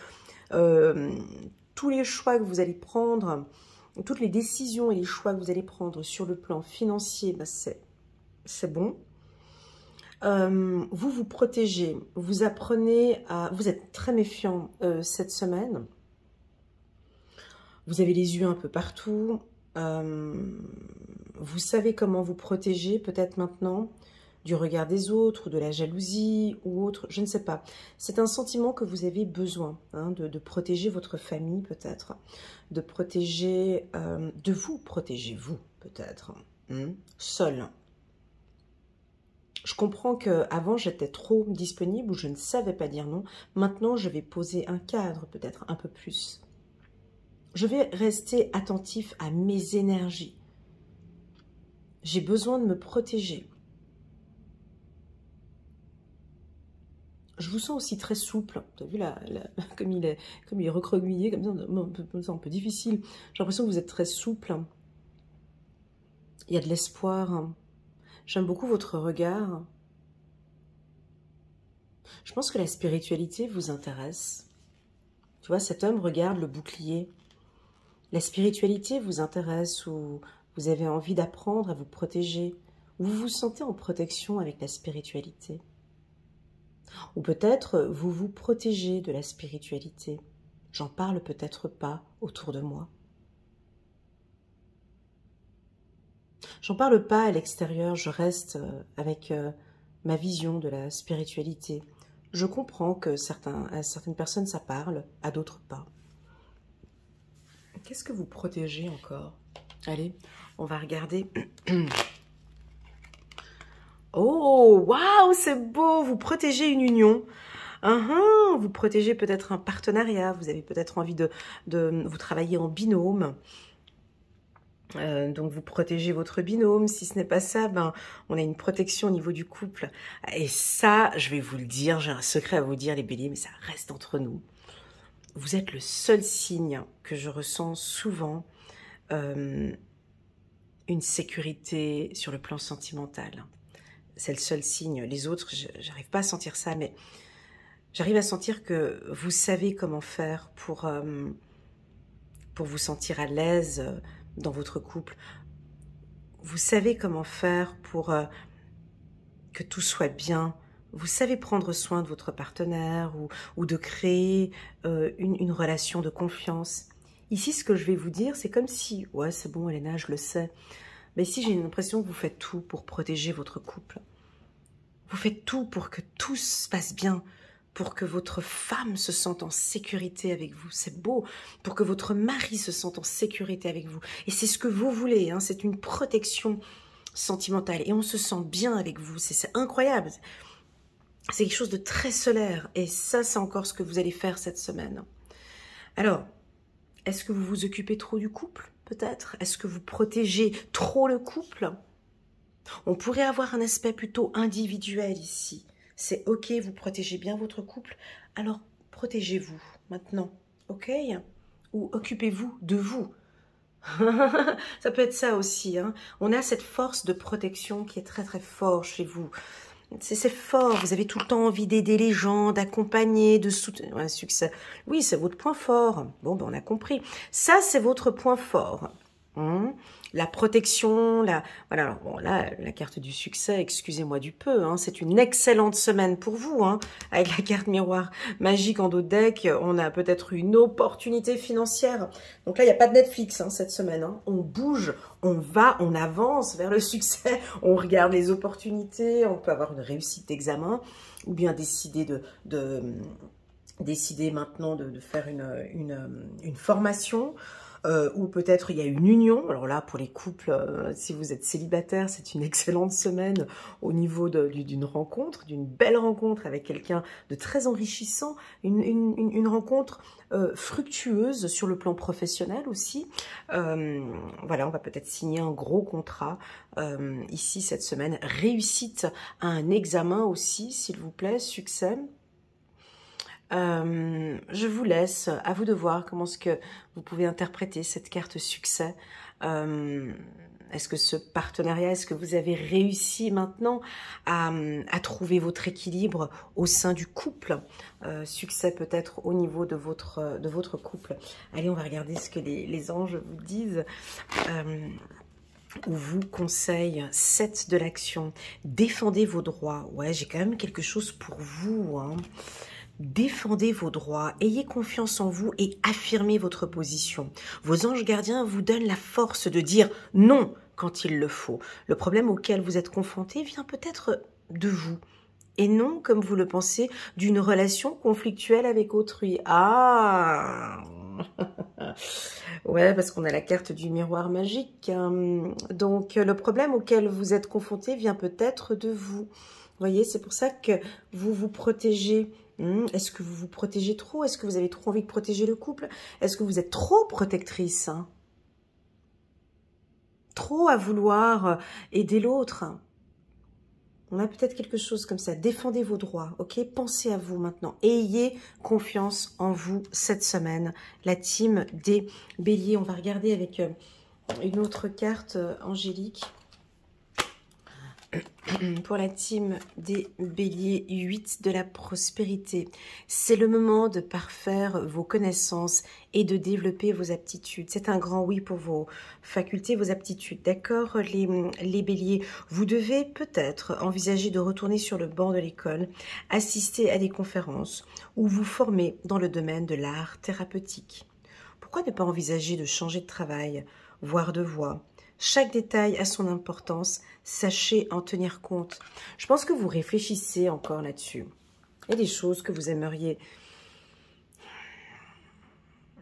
tous les choix que vous allez prendre, toutes les décisions et les choix que vous allez prendre sur le plan financier, bah c'est bon. Vous vous protégez, vous apprenez à... Vous êtes très méfiant cette semaine. Vous avez les yeux un peu partout. Vous savez comment vous protéger peut-être maintenant du regard des autres, ou de la jalousie ou autre, je ne sais pas. C'est un sentiment que vous avez besoin, hein, de protéger votre famille peut-être, de protéger, de vous protéger vous peut-être, seul. Je comprends qu'avant j'étais trop disponible ou je ne savais pas dire non. Maintenant je vais poser un cadre peut-être un peu plus. Je vais rester attentif à mes énergies. J'ai besoin de me protéger. Je vous sens aussi très souple. Vous avez vu comme il est recroquevillé, comme ça, un peu difficile. J'ai l'impression que vous êtes très souple. Il y a de l'espoir. J'aime beaucoup votre regard. Je pense que la spiritualité vous intéresse. Tu vois, cet homme regarde le bouclier. La spiritualité vous intéresse ou vous avez envie d'apprendre à vous protéger. Ou vous vous sentez en protection avec la spiritualité. Ou peut-être vous vous protégez de la spiritualité. J'en parle peut-être pas autour de moi. J'en parle pas à l'extérieur, je reste avec ma vision de la spiritualité. Je comprends que à certaines personnes ça parle, à d'autres pas. Qu'est-ce que vous protégez encore? Allez, on va regarder. Oh, waouh, c'est beau! Vous protégez une union. Vous protégez peut-être un partenariat. Vous avez peut-être envie de vous travailler en binôme. Donc vous protégez votre binôme. Si ce n'est pas ça, ben on a une protection au niveau du couple. Et ça, je vais vous le dire, j'ai un secret à vous dire les béliers, mais ça reste entre nous. Vous êtes le seul signe que je ressens souvent une sécurité sur le plan sentimental. C'est le seul signe. Les autres, j'arrive pas à sentir ça, mais j'arrive à sentir que vous savez comment faire pour vous sentir à l'aise dans votre couple. Vous savez comment faire pour que tout soit bien. Vous savez prendre soin de votre partenaire ou de créer une relation de confiance. Ici, ce que je vais vous dire, c'est comme si, ouais, c'est bon, Elena, je le sais, mais ici, j'ai l'impression que vous faites tout pour protéger votre couple. Vous faites tout pour que tout se passe bien, pour que votre femme se sente en sécurité avec vous. C'est beau. Pour que votre mari se sente en sécurité avec vous. Et c'est ce que vous voulez, hein, c'est une protection sentimentale. Et on se sent bien avec vous. C'est incroyable. C'est quelque chose de très solaire. Et ça, c'est encore ce que vous allez faire cette semaine. Alors, est-ce que vous vous occupez trop du couple, peut-être? Est-ce que vous protégez trop le couple? On pourrait avoir un aspect plutôt individuel ici. C'est ok, vous protégez bien votre couple, alors protégez-vous maintenant, ok? Ou occupez-vous de vous. Ça peut être ça aussi, hein. On a cette force de protection qui est très très fort chez vous. C'est fort, vous avez tout le temps envie d'aider les gens, d'accompagner, de soutenir un succès. Oui, c'est votre point fort. Bon, ben on a compris. Ça, c'est votre point fort. La protection, voilà. Alors, bon, là, la carte du succès, excusez-moi du peu, hein, c'est une excellente semaine pour vous, hein, avec la carte miroir magique en dos de deck, on a peut-être une opportunité financière. Donc là, il n'y a pas de Netflix hein, cette semaine, hein. On bouge, on va, on avance vers le succès, on regarde les opportunités, on peut avoir une réussite d'examen, ou bien décider décider maintenant de faire une formation. Ou peut-être il y a une union. Alors là, pour les couples, si vous êtes célibataire, c'est une excellente semaine au niveau d'une rencontre, d'une belle rencontre avec quelqu'un de très enrichissant, une rencontre fructueuse sur le plan professionnel aussi. Voilà, on va peut-être signer un gros contrat ici cette semaine. Réussite à un examen aussi, s'il vous plaît, succès. Je vous laisse, à vous de voir comment est-ce que vous pouvez interpréter cette carte succès. Est-ce que ce partenariat, est-ce que vous avez réussi maintenant à trouver votre équilibre au sein du couple? Succès peut-être au niveau de votre couple. Allez, on va regarder ce que les anges vous disent. Ou vous conseille 7 de l'action. Défendez vos droits. Ouais, j'ai quand même quelque chose pour vous, hein. Défendez vos droits, ayez confiance en vous et affirmez votre position. Vos anges gardiens vous donnent la force de dire non quand il le faut. Le problème auquel vous êtes confronté vient peut-être de vous. Et non, comme vous le pensez, d'une relation conflictuelle avec autrui. Ah ouais, parce qu'on a la carte du miroir magique. Donc, le problème auquel vous êtes confronté vient peut-être de vous. Vous voyez, c'est pour ça que vous vous protégez. Est-ce que vous vous protégez trop? Est-ce que vous avez trop envie de protéger le couple? Est-ce que vous êtes trop protectrice, hein? Trop à vouloir aider l'autre? On a peut-être quelque chose comme ça. Défendez vos droits, ok? Pensez à vous maintenant. Ayez confiance en vous cette semaine. La team des béliers. On va regarder avec une autre carte angélique. Pour la team des béliers, 8 de la prospérité. C'est le moment de parfaire vos connaissances et de développer vos aptitudes. C'est un grand oui pour vos facultés, vos aptitudes. D'accord, les béliers, vous devez peut-être envisager de retourner sur le banc de l'école, assister à des conférences ou vous former dans le domaine de l'art thérapeutique. Pourquoi ne pas envisager de changer de travail, voire de voie? Chaque détail a son importance, sachez en tenir compte. Je pense que vous réfléchissez encore là-dessus. Il y a des choses que vous aimeriez.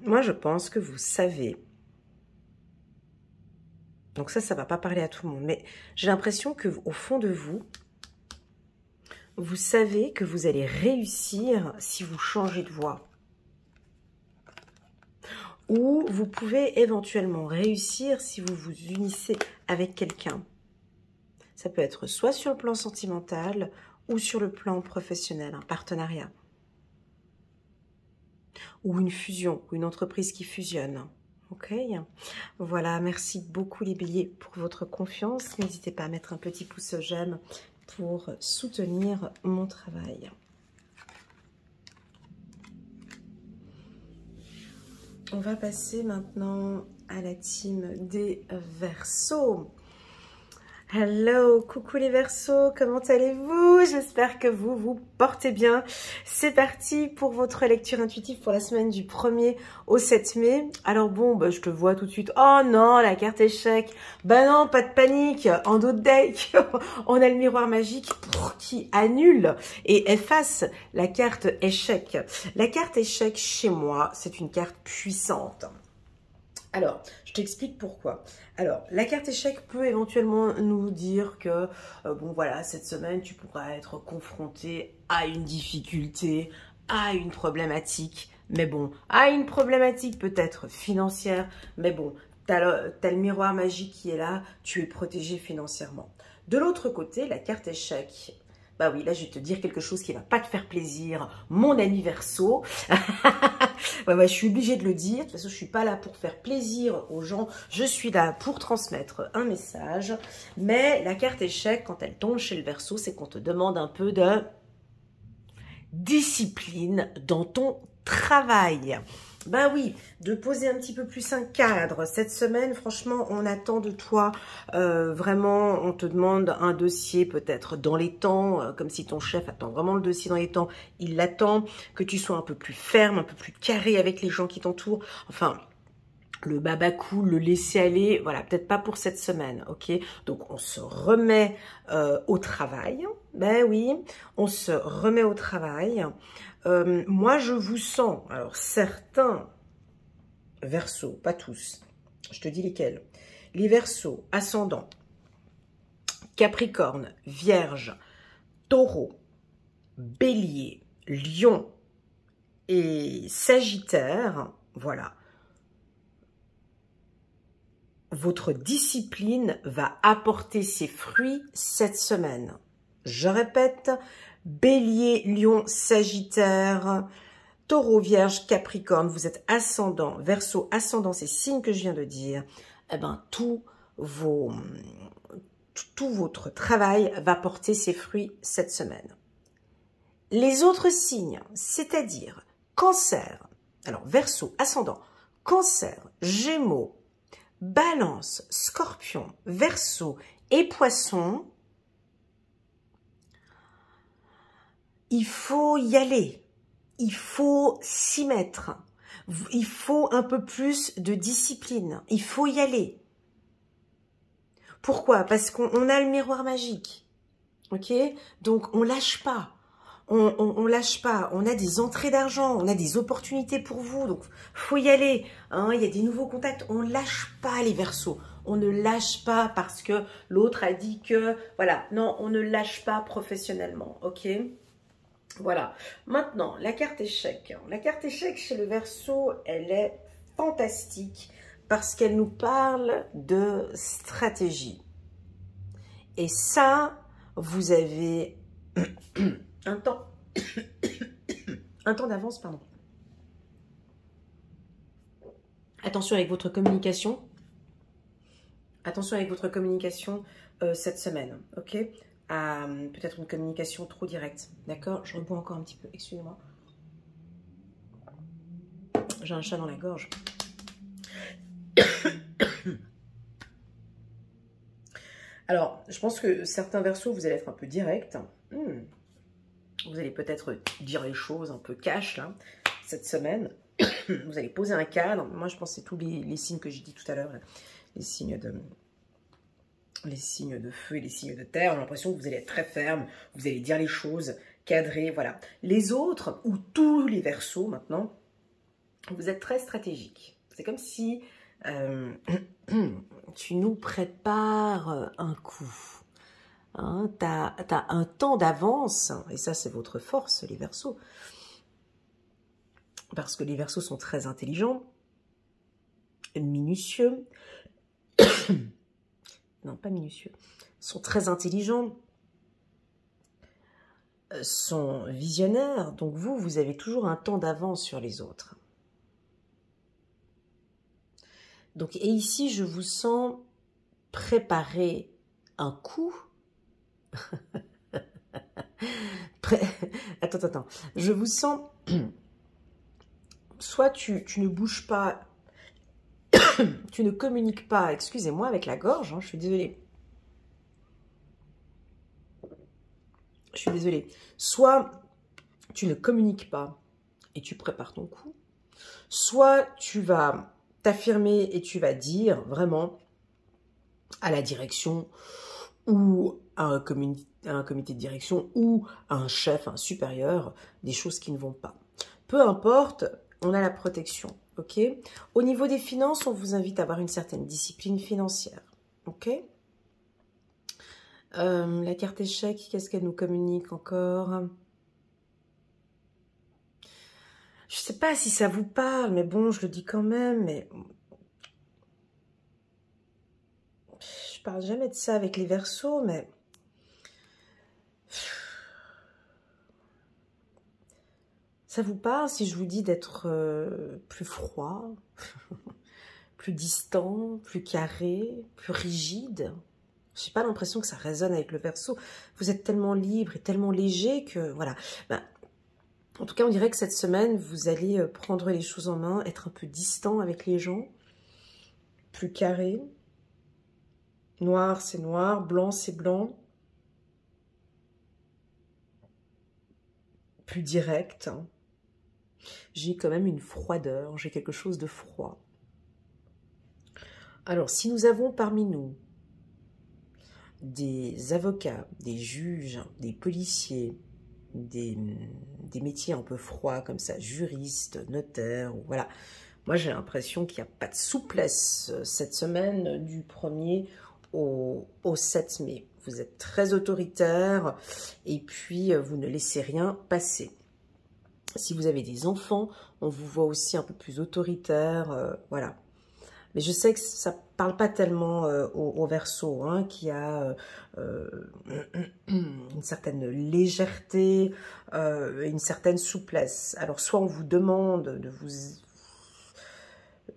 Moi, je pense que vous savez. Donc ça ne va pas parler à tout le monde. Mais j'ai l'impression qu'au fond de vous, vous savez que vous allez réussir si vous changez de voie. Ou vous pouvez éventuellement réussir si vous vous unissez avec quelqu'un. Ça peut être soit sur le plan sentimental ou sur le plan professionnel, un partenariat. Ou une fusion, ou une entreprise qui fusionne. Ok? Voilà, merci beaucoup les béliers pour votre confiance. N'hésitez pas à mettre un petit pouce j'aime pour soutenir mon travail. On va passer maintenant à la team des Verseaux. Hello, coucou les Verseaux, comment allez-vous? J'espère que vous vous portez bien. C'est parti pour votre lecture intuitive pour la semaine du 1er au 7 mai. Alors bon, je te vois tout de suite. Oh non, la carte échec. Bah non, pas de panique. En dos de deck, on a le miroir magique qui annule et efface la carte échec. La carte échec chez moi, c'est une carte puissante. Alors, je t'explique pourquoi. Alors, la carte échec peut éventuellement nous dire que, bon voilà, cette semaine, tu pourras être confronté à une difficulté, à une problématique, mais bon, à une problématique peut-être financière, mais bon, t'as le miroir magique qui est là, tu es protégé financièrement. De l'autre côté, la carte échec, bah oui, là, je vais te dire quelque chose qui ne va pas te faire plaisir, mon ami Verseau. Ouais, je suis obligée de le dire. De toute façon, je ne suis pas là pour faire plaisir aux gens. Je suis là pour transmettre un message. Mais la carte échec, quand elle tombe chez le Verseau, c'est qu'on te demande un peu de discipline dans ton travail. Ben oui, de poser un petit peu plus un cadre. Cette semaine, franchement, on attend de toi, vraiment, on te demande un dossier peut-être dans les temps, comme si ton chef attend vraiment le dossier dans les temps. Il l'attend, que tu sois un peu plus ferme, un peu plus carré avec les gens qui t'entourent. Enfin, le babacou, le laisser aller, voilà, peut-être pas pour cette semaine, ok? Donc, on se remet au travail. Ben oui, on se remet au travail. Moi, je vous sens, alors certains Verseaux, pas tous, je te dis lesquels. Les Verseaux, ascendant, Capricorne, Vierge, Taureau, Bélier, Lion et Sagittaire, voilà. Votre discipline va apporter ses fruits cette semaine. Je répète, Bélier, Lion, Sagittaire, Taureau, Vierge, Capricorne, vous êtes ascendant, Verseau, ascendant, ces signes que je viens de dire, eh ben, tout votre travail va porter ses fruits cette semaine. Les autres signes, c'est-à-dire Cancer, alors Verseau, ascendant, Cancer, Gémeaux, Balance, Scorpion, Verseau et Poisson, il faut y aller. Il faut s'y mettre. Il faut un peu plus de discipline. Il faut y aller. Pourquoi? Parce qu'on a le miroir magique. Ok? Donc, on lâche pas. On lâche pas. On a des entrées d'argent. On a des opportunités pour vous. Donc, faut y aller. Hein, il y a des nouveaux contacts. On lâche pas les Verseaux. On ne lâche pas parce que l'autre a dit que... Voilà. Non, on ne lâche pas professionnellement. Ok? Voilà. Maintenant, la carte échec. La carte échec chez le Verseau, elle est fantastique parce qu'elle nous parle de stratégie. Et ça, vous avez un temps d'avance, pardon. Attention avec votre communication. Attention avec votre communication cette semaine, ok? Peut-être une communication trop directe, d'accord? Je rebois encore un petit peu, excusez-moi. J'ai un chat dans la gorge. Alors, je pense que certains Verseaux, vous allez être un peu direct. Vous allez peut-être dire les choses un peu cash, là, cette semaine. Vous allez poser un cadre. Moi, je pense que c'est tous les signes que j'ai dit tout à l'heure, les signes de feu et les signes de terre. J'ai l'impression que vous allez être très ferme, vous allez dire les choses, cadrées, voilà. Les autres, ou tous les Verseaux maintenant, vous êtes très stratégiques. C'est comme si tu nous prépares un coup. Hein, tu as un temps d'avance, et ça c'est votre force, les Verseaux. Parce que les Verseaux sont très intelligents, minutieux, non pas minutieux, sont très intelligents, sont visionnaires, donc vous avez toujours un temps d'avance sur les autres. Donc, et ici, je vous sens préparer un coup. Attends. Je vous sens... Soit tu ne bouges pas, tu ne communiques pas, excusez-moi, avec la gorge, hein, je suis désolée. Je suis désolée. Soit tu ne communiques pas et tu prépares ton coup. Soit tu vas t'affirmer et tu vas dire vraiment à la direction ou à un comité de direction ou à un chef, un supérieur, des choses qui ne vont pas. Peu importe, on a la protection, ok? Au niveau des finances, on vous invite à avoir une certaine discipline financière, ok? La carte échec, qu'est-ce qu'elle nous communique encore? Je sais pas si ça vous parle, mais bon, je le dis quand même, mais... Je parle jamais de ça avec les Verseaux, mais... Ça vous parle si je vous dis d'être plus froid, plus distant, plus carré, plus rigide? Je n'ai pas l'impression que ça résonne avec le Verseau. Vous êtes tellement libre et tellement léger que, voilà. Ben, en tout cas, on dirait que cette semaine, vous allez prendre les choses en main, être un peu distant avec les gens, plus carré. Noir, c'est noir, blanc, c'est blanc. Plus direct. J'ai quand même une froideur, j'ai quelque chose de froid. Alors, si nous avons parmi nous des avocats, des juges, des policiers, des métiers un peu froids comme ça, juristes, notaires, voilà. Moi, j'ai l'impression qu'il n'y a pas de souplesse cette semaine du 1er au 7 mai. Vous êtes très autoritaire et puis vous ne laissez rien passer. Si vous avez des enfants, on vous voit aussi un peu plus autoritaire, voilà. Mais je sais que ça ne parle pas tellement au Verseau, hein, qui a une certaine légèreté, une certaine souplesse. Alors, soit on vous demande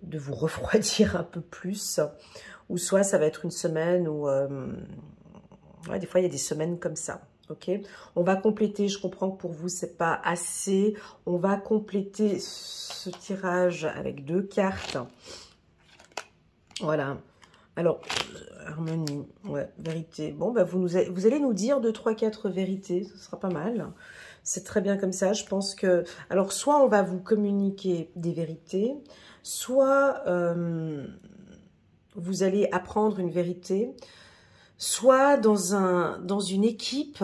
de vous refroidir un peu plus, ou soit ça va être une semaine où... ouais, des fois, il y a des semaines comme ça. Ok, on va compléter, je comprends que pour vous, c'est pas assez. On va compléter ce tirage avec 2 cartes. Voilà. Alors, harmonie, ouais, vérité. Bon, bah, vous allez nous dire 2, 3, 4 vérités. Ce sera pas mal. C'est très bien comme ça. Je pense que... Alors, soit on va vous communiquer des vérités, soit vous allez apprendre une vérité, soit dans une équipe,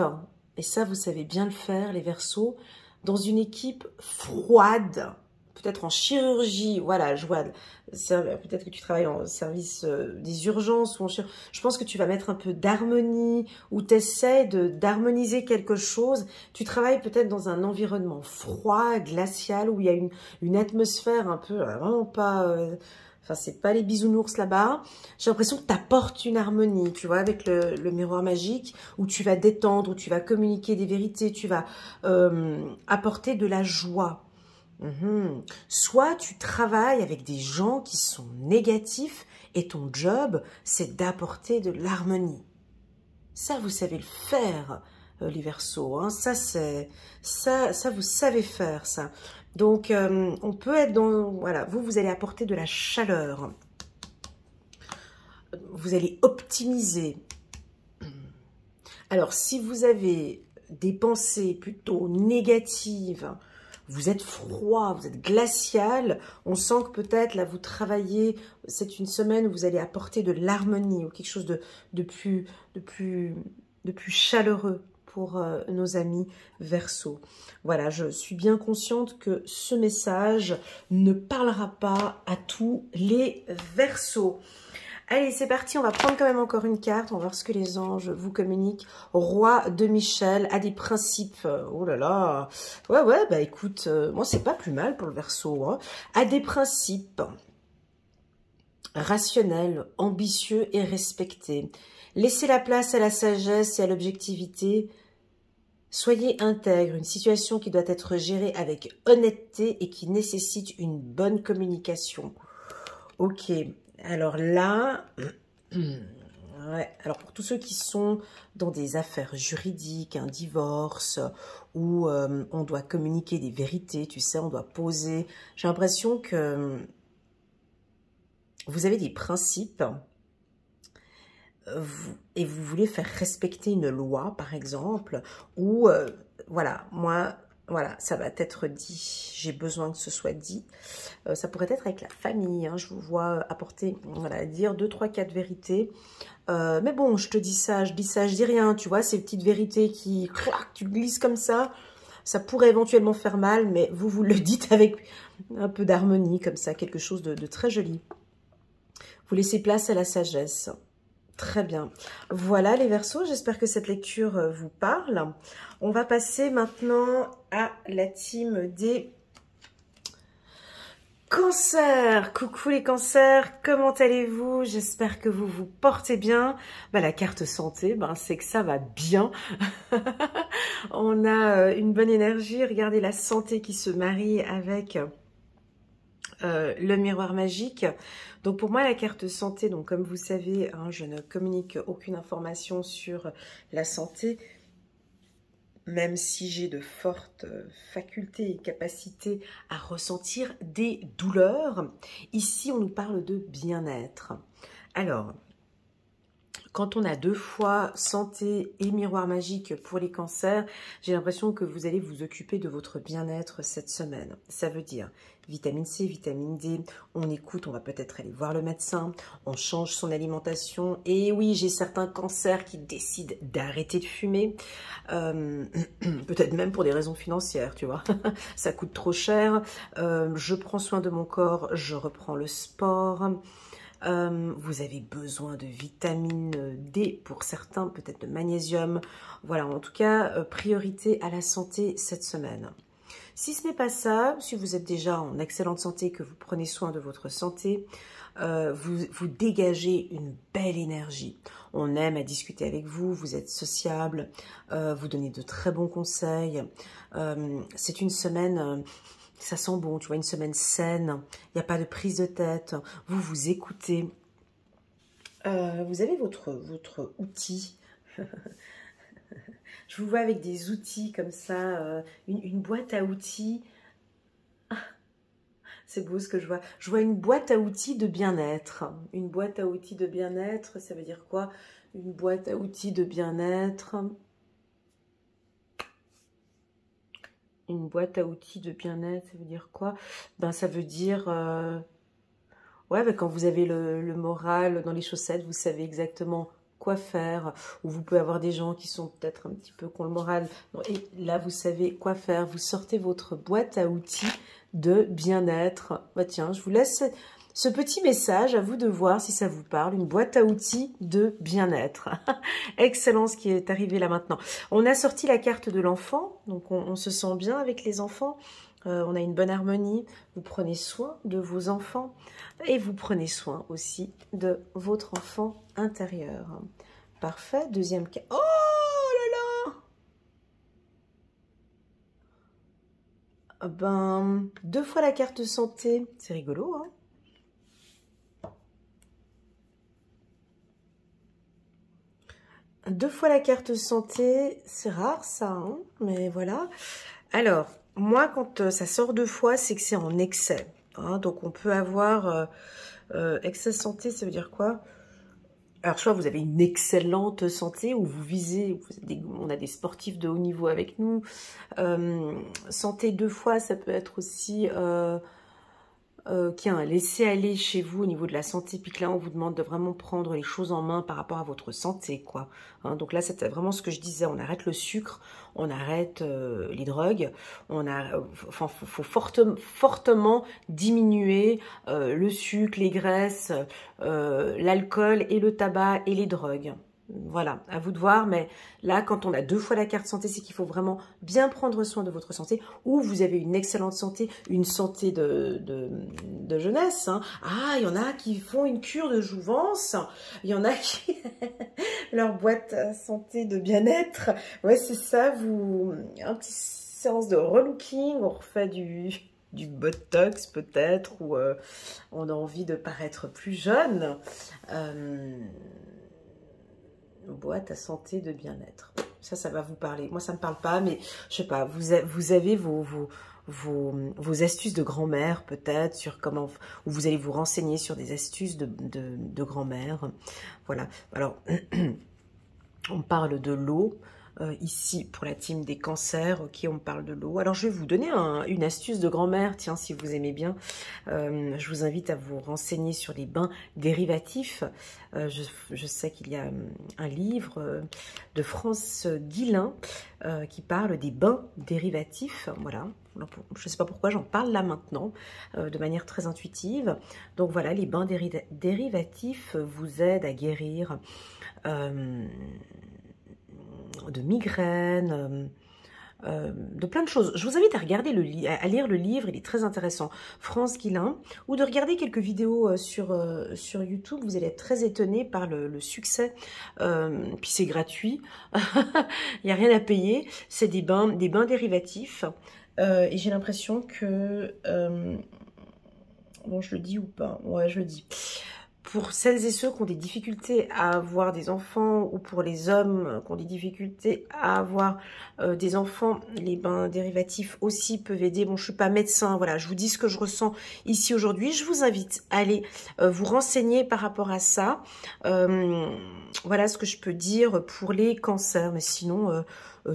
et ça, vous savez bien le faire, les Verseaux, dans une équipe froide, peut-être en chirurgie, voilà, je vois, peut-être que tu travailles en service des urgences, ou en chirurgie. Je pense que tu vas mettre un peu d'harmonie, ou tu essaies d'harmoniser quelque chose. Tu travailles peut-être dans un environnement froid, glacial, où il y a une atmosphère un peu, vraiment pas... Enfin, c'est pas les bisounours là-bas. J'ai l'impression que tu apportes une harmonie, tu vois, avec le miroir magique, où tu vas détendre, où tu vas communiquer des vérités, tu vas apporter de la joie. Soit tu travailles avec des gens qui sont négatifs Et ton job, c'est d'apporter de l'harmonie. Ça, vous savez le faire, les Verseaux. Hein. Ça, vous savez faire ça. Donc, on peut être dans... Voilà, vous allez apporter de la chaleur. Vous allez optimiser. Alors, si vous avez des pensées plutôt négatives, vous êtes froid, vous êtes glacial, on sent que peut-être là vous travaillez, c'est une semaine où vous allez apporter de l'harmonie ou quelque chose de plus chaleureux pour nos amis Verseaux. Voilà, je suis bien consciente que ce message ne parlera pas à tous les Verseaux. Allez, c'est parti, on va prendre quand même encore une carte, on va voir ce que les anges vous communiquent. Roi de Michel a des principes, oh là là, ouais, bah écoute, moi c'est pas plus mal pour le Verseau, hein. A des principes rationnels, ambitieux et respectés. Laissez la place à la sagesse et à l'objectivité. Soyez intègre, une situation qui doit être gérée avec honnêteté et qui nécessite une bonne communication. Ok. Alors là, ouais, alors pour tous ceux qui sont dans des affaires juridiques, un divorce, où on doit communiquer des vérités, tu sais, on doit poser, j'ai l'impression que vous avez des principes et vous voulez faire respecter une loi, par exemple, ou voilà, moi... Voilà, ça va être dit. J'ai besoin que ce soit dit. Ça pourrait être avec la famille. Hein, je vous vois apporter, voilà, dire 2, 3, 4 vérités. Mais bon, je te dis ça, je dis rien. Tu vois, ces petites vérités qui, clac, tu glisses comme ça. Ça pourrait éventuellement faire mal, mais vous le dites avec un peu d'harmonie, comme ça, quelque chose de très joli. Vous laissez place à la sagesse. Très bien. Voilà les Verseaux, j'espère que cette lecture vous parle. On va passer maintenant à la team des Cancers. Coucou les Cancers, comment allez-vous? J'espère que vous vous portez bien. Bah, la carte santé, c'est que ça va bien. On a une bonne énergie, regardez la santé qui se marie avec... le miroir magique. Donc pour moi la carte santé, donc comme vous savez, hein, je ne communique aucune information sur la santé, même si j'ai de fortes facultés et capacités à ressentir des douleurs. Ici on nous parle de bien-être. Alors quand on a 2 fois santé et miroir magique pour les cancers, j'ai l'impression que vous allez vous occuper de votre bien-être cette semaine. Ça veut dire vitamine C, vitamine D, on écoute, on va peut-être aller voir le médecin, on change son alimentation. Et oui, j'ai certains cancers qui décident d'arrêter de fumer, peut-être même pour des raisons financières, tu vois. Ça coûte trop cher, je prends soin de mon corps, je reprends le sport. Vous avez besoin de vitamine D pour certains, peut-être de magnésium. Voilà, en tout cas, priorité à la santé cette semaine. Si ce n'est pas ça, si vous êtes déjà en excellente santé, que vous prenez soin de votre santé, vous dégagez une belle énergie. On aime à discuter avec vous, vous êtes sociable, vous donnez de très bons conseils. C'est une semaine... ça sent bon, tu vois, une semaine saine, il n'y a pas de prise de tête, vous vous écoutez. Vous avez votre outil. Je vous vois avec des outils comme ça, une boîte à outils. C'est beau ce que je vois. Je vois une boîte à outils de bien-être. Une boîte à outils de bien-être, ça veut dire quoi? Une boîte à outils de bien-être. Une boîte à outils de bien-être, ça veut dire quoi? Ça veut dire... ouais, quand vous avez le moral dans les chaussettes, vous savez exactement quoi faire. Ou vous pouvez avoir des gens qui sont peut-être un petit peu qui ont le moral. Et là, vous savez quoi faire. Vous sortez votre boîte à outils de bien-être. Bah tiens, je vous laisse ce petit message, à vous de voir si ça vous parle. Une boîte à outils de bien-être. Excellent ce qui est arrivé là maintenant. On a sorti la carte de l'enfant, donc on se sent bien avec les enfants. On a une bonne harmonie. Vous prenez soin de vos enfants et vous prenez soin aussi de votre enfant intérieur. Parfait. Deuxième carte. Oh là là! 2 fois la carte santé. C'est rigolo, hein? 2 fois la carte santé, c'est rare ça, hein, mais voilà. Alors, moi, quand ça sort 2 fois, c'est que c'est en excès. Hein, donc, on peut avoir excès santé, ça veut dire quoi? Alors, soit vous avez une excellente santé, ou vous visez, on a des sportifs de haut niveau avec nous. Santé 2 fois, ça peut être aussi qu'il y a un laisser-aller chez vous au niveau de la santé, puis que là, on vous demande de vraiment prendre les choses en main par rapport à votre santé, quoi. Hein, donc là, c'était vraiment ce que je disais, on arrête le sucre, on arrête les drogues, enfin, faut fortement diminuer le sucre, les graisses, l'alcool et le tabac et les drogues. Voilà, à vous de voir, mais là, quand on a 2 fois la carte santé, c'est qu'il faut vraiment bien prendre soin de votre santé, ou vous avez une excellente santé, une santé de jeunesse. Hein. Ah, il y en a qui font une cure de jouvence, il y en a qui... leur boîte santé de bien-être, ouais, c'est ça, un petit séance de relooking, on refait du botox peut-être, ou on a envie de paraître plus jeune. Boîte à santé de bien-être. Ça va vous parler. Moi, ça ne me parle pas, mais je sais pas, vous avez vos astuces de grand-mère, peut-être, sur comment, ou vous allez vous renseigner sur des astuces de grand-mère. Voilà. Alors, on parle de l'eau. Ici, pour la team des cancers, ok, on parle de l'eau. Alors, je vais vous donner une astuce de grand-mère, tiens, si vous aimez bien. Je vous invite à vous renseigner sur les bains dérivatifs. Je sais qu'il y a un livre de France Guillain qui parle des bains dérivatifs. Voilà, je ne sais pas pourquoi j'en parle là maintenant, de manière très intuitive. Donc voilà, les bains dérivatifs vous aident à guérir de migraines, de plein de choses. Je vous invite à regarder à lire le livre, il est très intéressant, France Guillain, ou de regarder quelques vidéos sur YouTube. Vous allez être très étonné par le succès, puis c'est gratuit, il n'y a rien à payer, c'est des bains dérivatifs, et j'ai l'impression que, bon, je le dis ou pas? Ouais, je le dis. Pour celles et ceux qui ont des difficultés à avoir des enfants, ou pour les hommes qui ont des difficultés à avoir des enfants, les bains dérivatifs aussi peuvent aider. Bon, je suis pas médecin, voilà, je vous dis ce que je ressens ici aujourd'hui. Je vous invite à aller vous renseigner par rapport à ça. Voilà ce que je peux dire pour les cancers, mais sinon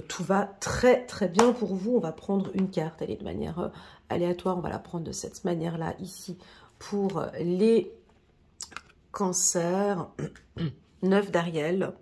tout va très très bien pour vous. On va prendre une carte, elle est de manière aléatoire, on va la prendre de cette manière-là ici pour les Cancer, 9 d'Ariel.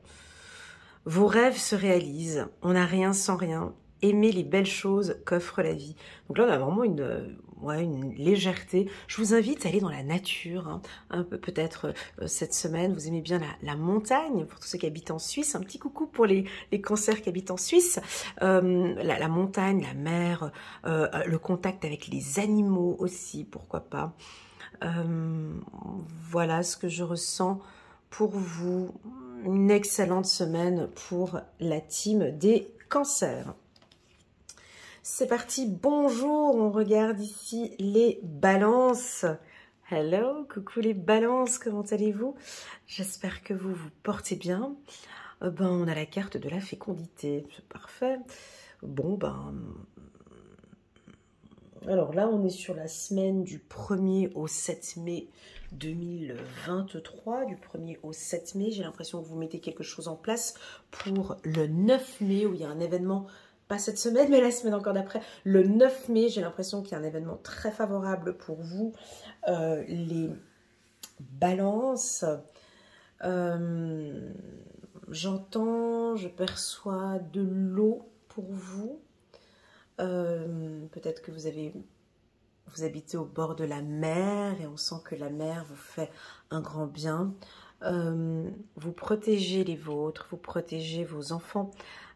Vos rêves se réalisent. On n'a rien sans rien. Aimez les belles choses qu'offre la vie. Donc là, on a vraiment une légèreté. Je vous invite à aller dans la nature, hein, un peu peut-être cette semaine. Vous aimez bien la montagne, pour tous ceux qui habitent en Suisse. Un petit coucou pour les cancers qui habitent en Suisse. La montagne, la mer, le contact avec les animaux aussi, pourquoi pas. Voilà ce que je ressens pour vous. Une excellente semaine pour la team des cancers. C'est parti, bonjour, on regarde ici les balances. Hello, coucou les balances, comment allez-vous? J'espère que vous vous portez bien. On a la carte de la fécondité, c'est parfait. Bon, alors là, on est sur la semaine du 1er au 7 mai 2023. Du 1er au 7 mai, j'ai l'impression que vous mettez quelque chose en place pour le 9 mai, où il y a un événement, pas cette semaine, mais la semaine encore d'après. Le 9 mai, j'ai l'impression qu'il y a un événement très favorable pour vous, les balances. J'entends, je perçois de l'eau pour vous. Peut-être que vous habitez au bord de la mer et on sent que la mer vous fait un grand bien. Vous protégez les vôtres, vous protégez vos enfants.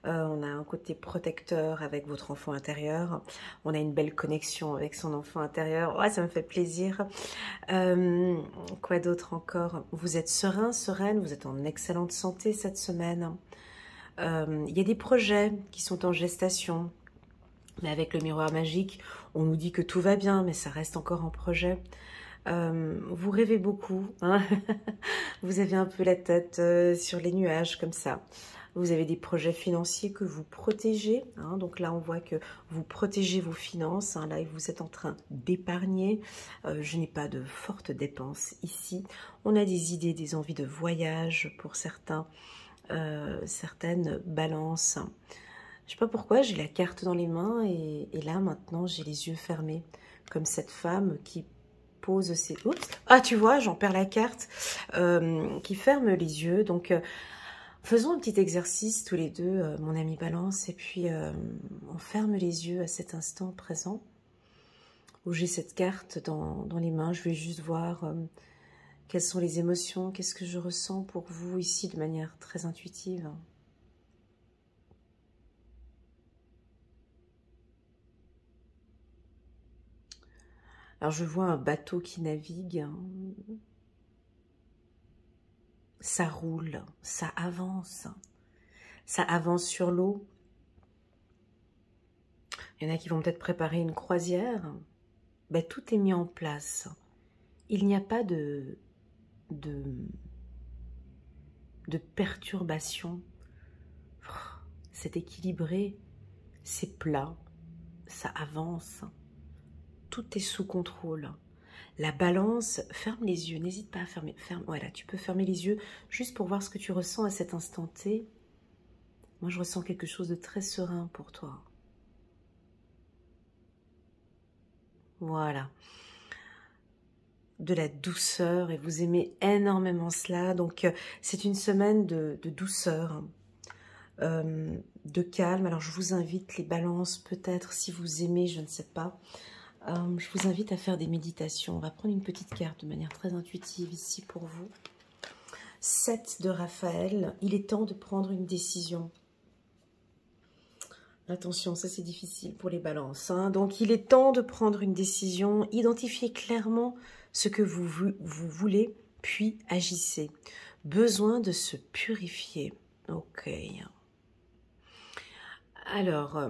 On a un côté protecteur avec votre enfant intérieur. On a une belle connexion avec son enfant intérieur. Ouais, ça me fait plaisir. Quoi d'autre encore? Vous êtes serein, sereine, vous êtes en excellente santé cette semaine. Il y a des projets qui sont en gestation. Mais avec le miroir magique, on nous dit que tout va bien, mais ça reste encore en projet. Vous rêvez beaucoup, hein. Vous avez un peu la tête sur les nuages, comme ça. Vous avez des projets financiers que vous protégez. Hein, donc là, on voit que vous protégez vos finances. Hein, là, vous êtes en train d'épargner. Je n'ai pas de fortes dépenses ici. On a des idées, des envies de voyage pour certains, certaines balances. Je sais pas pourquoi, j'ai la carte dans les mains et là, maintenant, j'ai les yeux fermés. Comme cette femme qui pose ses... Oups. Ah, tu vois, j'en perds la carte. Qui ferme les yeux. Donc... faisons un petit exercice tous les deux, mon ami Balance, et puis on ferme les yeux à cet instant présent où j'ai cette carte dans les mains. Je vais juste voir quelles sont les émotions, qu'est-ce que je ressens pour vous ici de manière très intuitive. Alors je vois un bateau qui navigue. Ça roule, ça avance sur l'eau. Il y en a qui vont peut-être préparer une croisière. Ben, tout est mis en place. Il n'y a pas de perturbation. C'est équilibré, c'est plat, ça avance. Tout est sous contrôle. La balance, ferme les yeux, n'hésite pas à fermer. Voilà, tu peux fermer les yeux juste pour voir ce que tu ressens à cet instant T. Moi, je ressens quelque chose de très serein pour toi. Voilà. De la douceur, et vous aimez énormément cela. Donc, c'est une semaine de douceur, de calme. Alors, je vous invite, les balances, peut-être, si vous aimez, je ne sais pas, je vous invite à faire des méditations. On va prendre une petite carte de manière très intuitive ici pour vous. 7 de Raphaël. Il est temps de prendre une décision. Attention, ça c'est difficile pour les balances. Hein. Donc, il est temps de prendre une décision. Identifiez clairement ce que vous voulez, puis agissez. Besoin de se purifier. Ok. Alors...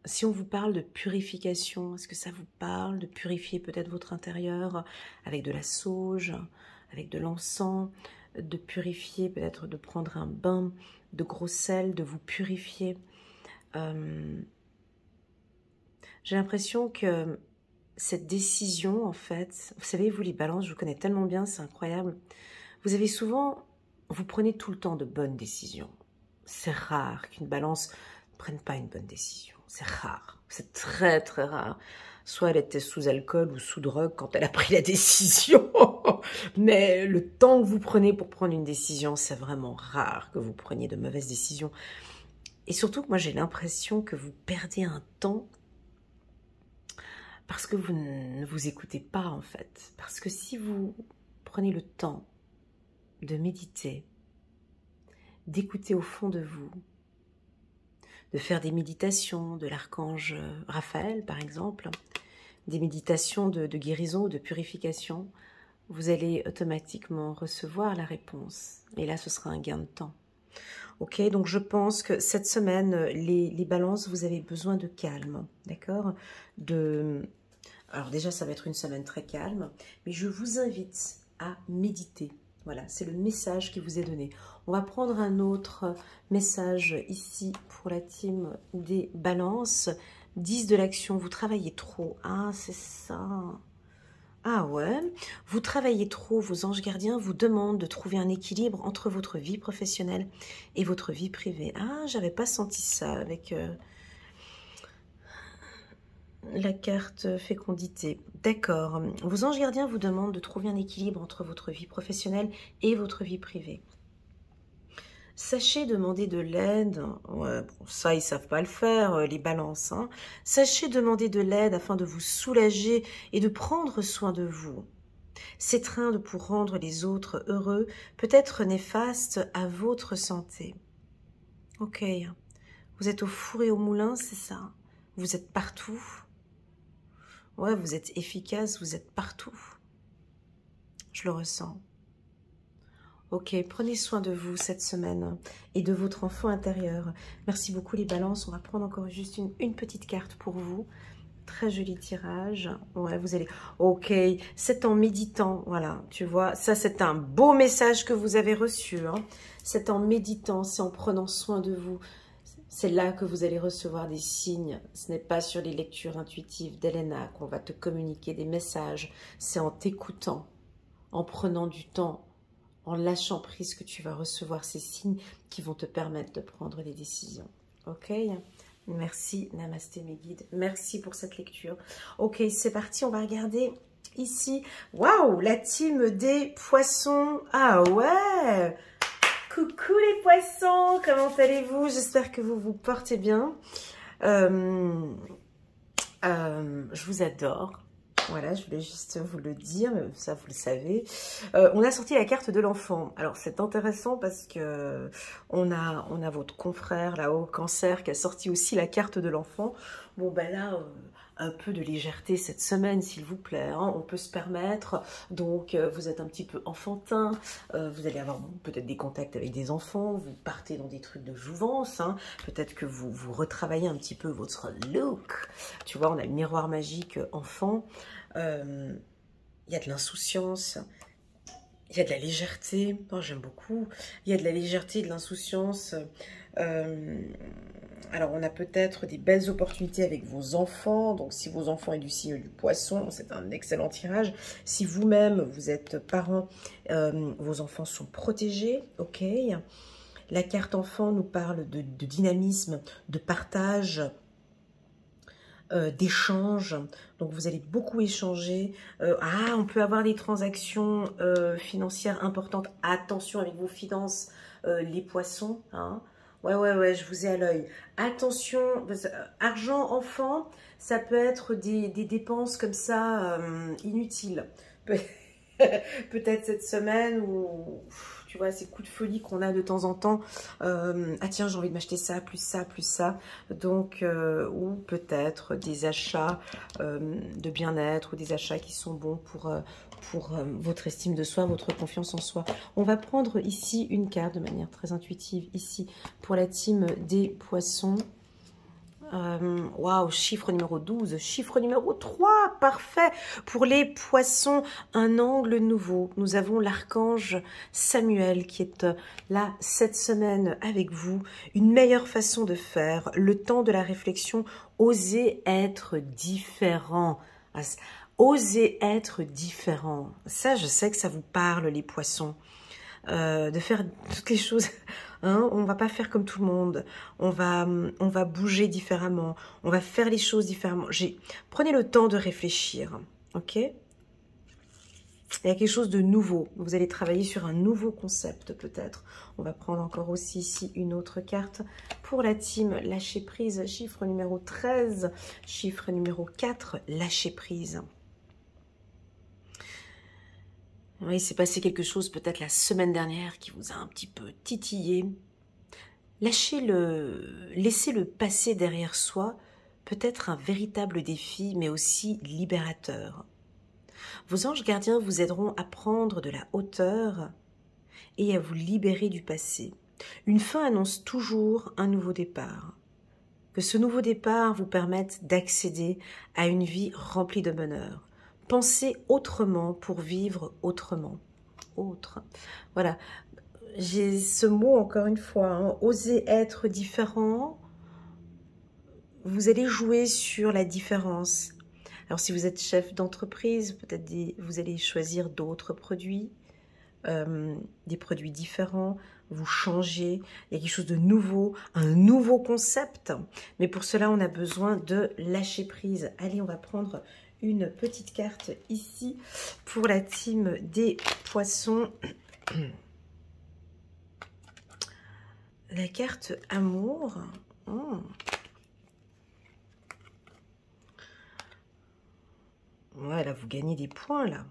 si on vous parle de purification, est-ce que ça vous parle de purifier peut-être votre intérieur avec de la sauge, avec de l'encens, de purifier peut-être de prendre un bain de gros sel, de vous purifier. J'ai l'impression que cette décision, en fait, vous savez, vous les balances, je vous connais tellement bien, c'est incroyable. Vous avez souvent, vous prenez tout le temps de bonnes décisions. C'est rare qu'une balance ne prenne pas une bonne décision. C'est rare, c'est très très rare. Soit elle était sous alcool ou sous drogue quand elle a pris la décision. Mais le temps que vous prenez pour prendre une décision, c'est vraiment rare que vous preniez de mauvaises décisions. Et surtout que moi j'ai l'impression que vous perdez un temps parce que vous ne vous écoutez pas en fait. Parce que si vous prenez le temps de méditer, d'écouter au fond de vous, de faire des méditations de l'archange Raphaël, par exemple, des méditations de guérison ou de purification, vous allez automatiquement recevoir la réponse. Et là, ce sera un gain de temps. Ok, donc je pense que cette semaine, les balances, vous avez besoin de calme, d'accord? Alors déjà, ça va être une semaine très calme, mais je vous invite à méditer. Voilà, c'est le message qui vous est donné. On va prendre un autre message ici pour la team des balances. 10 de l'action, vous travaillez trop. Ah, c'est ça. Ah ouais, vous travaillez trop, vos anges gardiens vous demandent de trouver un équilibre entre votre vie professionnelle et votre vie privée. Ah, j'avais pas senti ça avec la carte fécondité. D'accord, vos anges gardiens vous demandent de trouver un équilibre entre votre vie professionnelle et votre vie privée. Sachez demander de l'aide, ouais, bon, ça ils savent pas le faire, les balances. Hein. Sachez demander de l'aide afin de vous soulager et de prendre soin de vous. S'étreindre pour rendre les autres heureux peut être néfaste à votre santé. Ok, vous êtes au four et au moulin, c'est ça? Vous êtes partout. Ouais, vous êtes efficace, vous êtes partout. Je le ressens. Ok, prenez soin de vous cette semaine et de votre enfant intérieur. Merci beaucoup les balances. On va prendre encore juste une petite carte pour vous. Très joli tirage. Ouais, vous allez... Ok, c'est en méditant, voilà, tu vois. Ça, c'est un beau message que vous avez reçu. Hein. C'est en méditant, c'est en prenant soin de vous. C'est là que vous allez recevoir des signes. Ce n'est pas sur les lectures intuitives d'Elena qu'on va te communiquer des messages. C'est en t'écoutant, en prenant du temps, en lâchant prise que tu vas recevoir ces signes qui vont te permettre de prendre des décisions. Ok ? Merci, namasté mes guides. Merci pour cette lecture. Ok, c'est parti, on va regarder ici. Waouh, la team des poissons. Ah ouais! Coucou les poissons, comment allez-vous? J'espère que vous vous portez bien. Je vous adore. Voilà, je voulais juste vous le dire, ça vous le savez. On a sorti la carte de l'enfant. Alors c'est intéressant parce que on a votre confrère là-haut, Cancer, qui a sorti aussi la carte de l'enfant. Bon ben là, un peu de légèreté cette semaine, s'il vous plaît. Hein, on peut se permettre. Donc vous êtes un petit peu enfantin. Vous allez avoir peut-être des contacts avec des enfants. Vous partez dans des trucs de jouvence. Hein, peut-être que vous retravaillez un petit peu votre look. Tu vois, on a le miroir magique enfant. Il y a de l'insouciance, il y a de la légèreté, oh, j'aime beaucoup, il y a de la légèreté et de l'insouciance. Alors on a peut-être des belles opportunités avec vos enfants, donc si vos enfants sont du signe du poisson, c'est un excellent tirage. Si vous-même vous êtes parent, vos enfants sont protégés, ok. La carte enfant nous parle de dynamisme, de partage, d'échanges, donc vous allez beaucoup échanger. On peut avoir des transactions financières importantes. Attention avec vos finances, les poissons. Hein. Ouais, je vous ai à l'œil. Attention, argent enfant, ça peut être des dépenses comme ça inutiles. Peut-être cette semaine ou tu vois ces coups de folie qu'on a de temps en temps. Ah tiens, j'ai envie de m'acheter ça, plus ça, plus ça. Donc ou peut-être des achats de bien-être ou des achats qui sont bons pour votre estime de soi, votre confiance en soi. On va prendre ici une carte de manière très intuitive ici pour la team des poissons. Waouh, chiffre numéro 12, chiffre numéro 3, parfait. Pour les poissons, un angle nouveau. Nous avons l'archange Samuel qui est là cette semaine avec vous. Une meilleure façon de faire, le temps de la réflexion, oser être différent. Oser être différent. Ça, je sais que ça vous parle, les poissons. De faire toutes les choses, hein, on va pas faire comme tout le monde, on va bouger différemment, on va faire les choses différemment. Prenez le temps de réfléchir, ok? Il y a quelque chose de nouveau, vous allez travailler sur un nouveau concept peut-être. On va prendre encore aussi ici une autre carte pour la team lâcher prise, chiffre numéro 13, chiffre numéro 4, lâcher prise. Oui, il s'est passé quelque chose peut-être la semaine dernière qui vous a un petit peu titillé. Laissez le passé derrière soi peut être un véritable défi, mais aussi libérateur. Vos anges gardiens vous aideront à prendre de la hauteur et à vous libérer du passé. Une fin annonce toujours un nouveau départ. Que ce nouveau départ vous permette d'accéder à une vie remplie de bonheur. Pensez autrement pour vivre autrement. Autre. Voilà. J'ai ce mot encore une fois. Hein. Oser être différent. Vous allez jouer sur la différence. Alors si vous êtes chef d'entreprise, peut-être vous allez choisir d'autres produits. Des produits différents. Vous changez. Il y a quelque chose de nouveau. Un nouveau concept. Mais pour cela, on a besoin de lâcher prise. Allez, on va prendre une petite carte ici pour la team des poissons. La carte amour. Oh. Ouais, là, vous gagnez des points, là.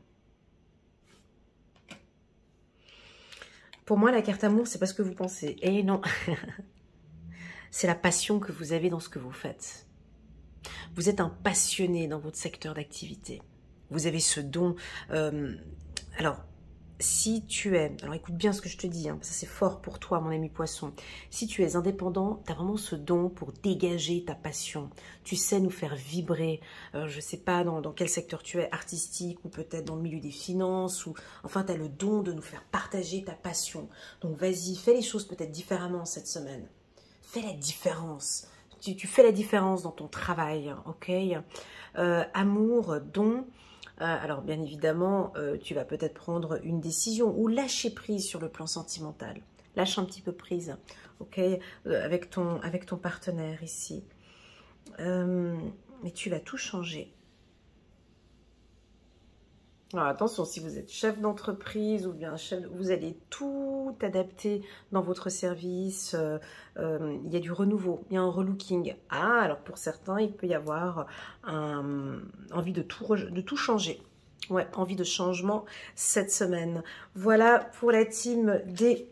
Pour moi, la carte amour, c'est pas ce que vous pensez. Eh non. C'est la passion que vous avez dans ce que vous faites. Vous êtes un passionné dans votre secteur d'activité. Vous avez ce don. Alors, si tu es, alors écoute bien ce que je te dis, hein, ça c'est fort pour toi mon ami poisson, si tu es indépendant, tu as vraiment ce don pour dégager ta passion, tu sais nous faire vibrer, je ne sais pas dans quel secteur tu es, artistique ou peut-être dans le milieu des finances, ou enfin tu as le don de nous faire partager ta passion, donc vas-y, fais les choses peut-être différemment cette semaine, fais la différence, tu fais la différence dans ton travail, ok, amour, don. Alors bien évidemment, tu vas peut-être prendre une décision ou lâcher prise sur le plan sentimental. Lâche un petit peu prise, ok, avec ton partenaire ici. Mais tu vas tout changer. Alors attention, si vous êtes chef d'entreprise ou bien chef, vous allez tout adapter dans votre service. Il y a du renouveau, il y a un relooking. Ah, alors pour certains, il peut y avoir envie de tout changer. Ouais, envie de changement cette semaine. Voilà pour la team des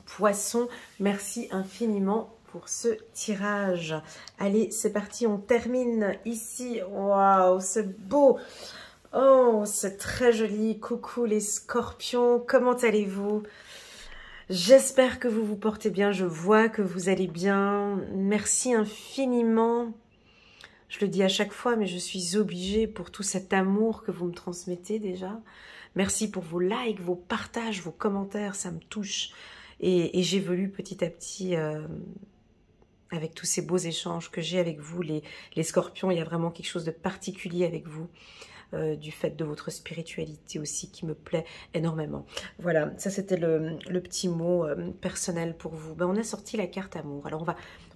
poissons. Merci infiniment pour ce tirage. Allez, c'est parti, on termine ici. Waouh, c'est beau! Oh, c'est très joli. Coucou les scorpions, comment allez-vous? J'espère que vous vous portez bien, je vois que vous allez bien. Merci infiniment. Je le dis à chaque fois, mais je suis obligée pour tout cet amour que vous me transmettez déjà. Merci pour vos likes, vos partages, vos commentaires, ça me touche. Et j'évolue petit à petit avec tous ces beaux échanges que j'ai avec vous, les scorpions. Il y a vraiment quelque chose de particulier avec vous. Du fait de votre spiritualité aussi qui me plaît énormément. Voilà, ça c'était le petit mot personnel pour vous. Ben, on a sorti la carte amour. Alors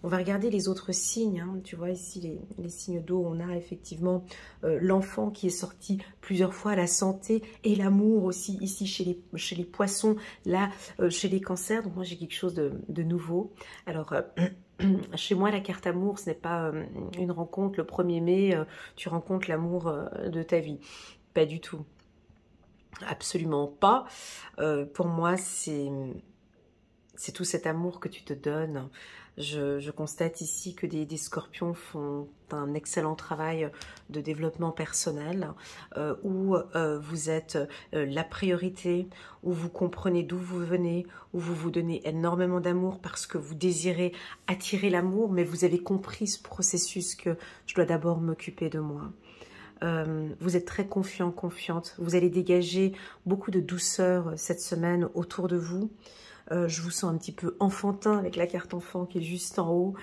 on va regarder les autres signes. Hein. Tu vois ici les signes d'eau, on a effectivement l'enfant qui est sorti plusieurs fois, la santé et l'amour aussi ici chez les poissons, là chez les cancers. Donc moi j'ai quelque chose de nouveau. Alors chez moi, la carte amour, ce n'est pas une rencontre le 1er mai, tu rencontres l'amour de ta vie. Pas du tout. Absolument pas. Pour moi, c'est tout cet amour que tu te donnes. Je constate ici que des scorpions font un excellent travail de développement personnel, où vous êtes la priorité, où vous comprenez d'où vous venez, où vous vous donnez énormément d'amour parce que vous désirez attirer l'amour, mais vous avez compris ce processus que je dois d'abord m'occuper de moi. Vous êtes très confiant, confiante, vous allez dégager beaucoup de douceur cette semaine autour de vous. Je vous sens un petit peu enfantin avec la carte enfant qui est juste en haut,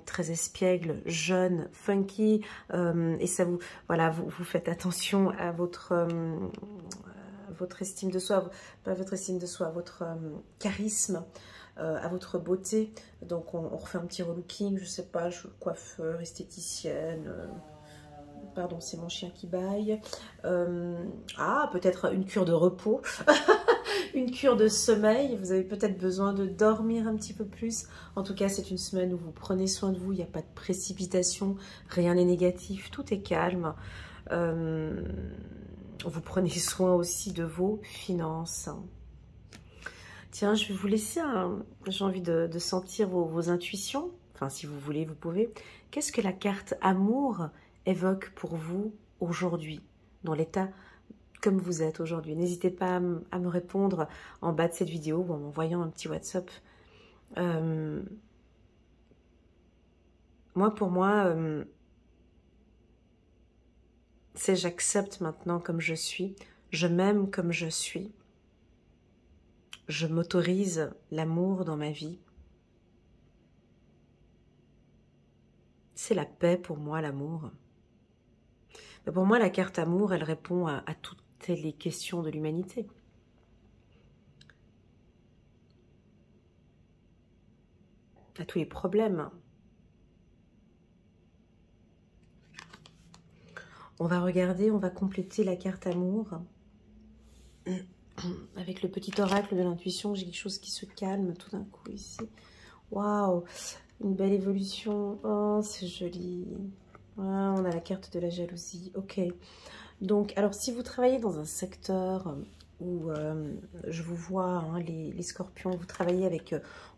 très espiègle, jeune, funky, et ça vous, voilà, vous faites attention à votre estime de soi, pas votre estime de soi, votre charisme, à votre beauté. Donc on refait un petit relooking, je sais pas, coiffeur, esthéticienne. Pardon, c'est mon chien qui bâille. Ah, peut-être une cure de repos. Une cure de sommeil. Vous avez peut-être besoin de dormir un petit peu plus. En tout cas, c'est une semaine où vous prenez soin de vous. Il n'y a pas de précipitation. Rien n'est négatif. Tout est calme. Vous prenez soin aussi de vos finances. Tiens, je vais vous laisser j'ai envie de sentir vos intuitions. Enfin, si vous voulez, vous pouvez. Qu'est-ce que la carte amour évoque pour vous aujourd'hui, dans l'état comme vous êtes aujourd'hui? N'hésitez pas à me répondre en bas de cette vidéo ou en m'envoyant un petit WhatsApp. Pour moi, c'est j'accepte maintenant comme je suis, je m'aime comme je suis, je m'autorise l'amour dans ma vie. C'est la paix pour moi, l'amour. Mais pour moi, la carte amour, elle répond à toutes les questions de l'humanité. À tous les problèmes. On va regarder, on va compléter la carte amour. Avec le petit oracle de l'intuition, j'ai quelque chose qui se calme tout d'un coup ici. Waouh, une belle évolution. Oh, c'est joli. Ah, on a la carte de la jalousie. Ok. Donc, alors si vous travaillez dans un secteur où je vous vois, hein, les scorpions, vous travaillez avec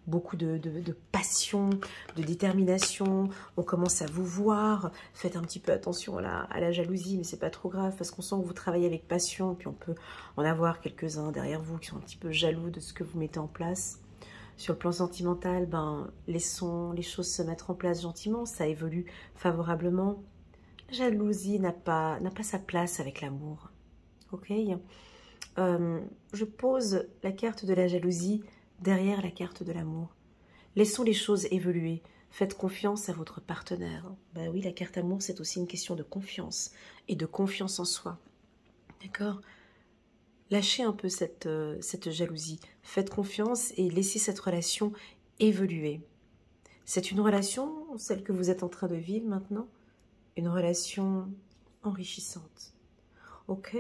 beaucoup de passion, de détermination. On commence à vous voir. Faites un petit peu attention à la jalousie, mais c'est pas trop grave parce qu'on sent que vous travaillez avec passion. Puis on peut en avoir quelques-uns derrière vous qui sont un petit peu jaloux de ce que vous mettez en place. Sur le plan sentimental, ben, laissons les choses se mettre en place gentiment. Ça évolue favorablement. La jalousie n'a pas sa place avec l'amour. Ok, je pose la carte de la jalousie derrière la carte de l'amour. Laissons les choses évoluer. Faites confiance à votre partenaire. Ben oui, la carte amour, c'est aussi une question de confiance et de confiance en soi. D'accord? Lâchez un peu cette jalousie. Faites confiance et laissez cette relation évoluer. C'est une relation, celle que vous êtes en train de vivre maintenant, une relation enrichissante. Ok.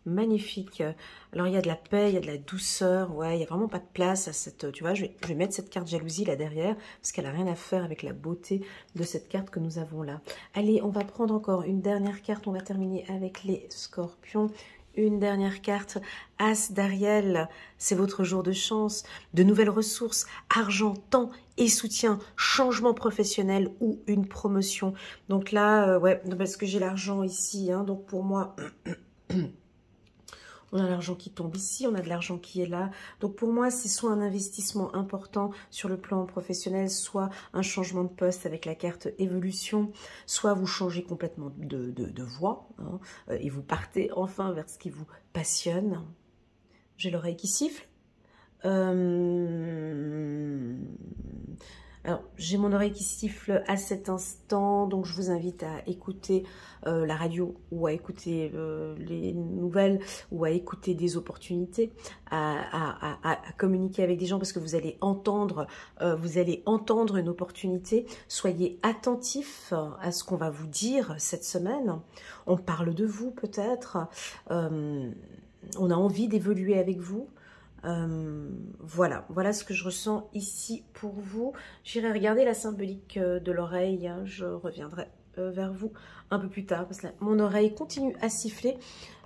Magnifique. Alors, il y a de la paix, il y a de la douceur. Ouais, il n'y a vraiment pas de place à cette... Tu vois, je vais mettre cette carte jalousie là derrière parce qu'elle n'a rien à faire avec la beauté de cette carte que nous avons là. Allez, on va prendre encore une dernière carte. On va terminer avec les scorpions. Une dernière carte, As d'Ariel, c'est votre jour de chance, de nouvelles ressources, argent, temps et soutien, changement professionnel ou une promotion. Donc là, ouais, parce que j'ai l'argent ici, hein, donc pour moi, on a l'argent qui tombe ici, on a de l'argent qui est là. Donc pour moi, c'est soit un investissement important sur le plan professionnel, soit un changement de poste avec la carte évolution, soit vous changez complètement de voie, hein, et vous partez enfin vers ce qui vous passionne. J'ai l'oreille qui siffle. Alors, j'ai mon oreille qui siffle à cet instant, donc je vous invite à écouter la radio ou à écouter les nouvelles ou à écouter des opportunités, à communiquer avec des gens parce que vous allez entendre une opportunité. Soyez attentifs à ce qu'on va vous dire cette semaine. On parle de vous peut-être. On a envie d'évoluer avec vous. Voilà ce que je ressens ici pour vous. J'irai regarder la symbolique de l'oreille, hein. Je reviendrai vers vous un peu plus tard parce que là, mon oreille continue à siffler.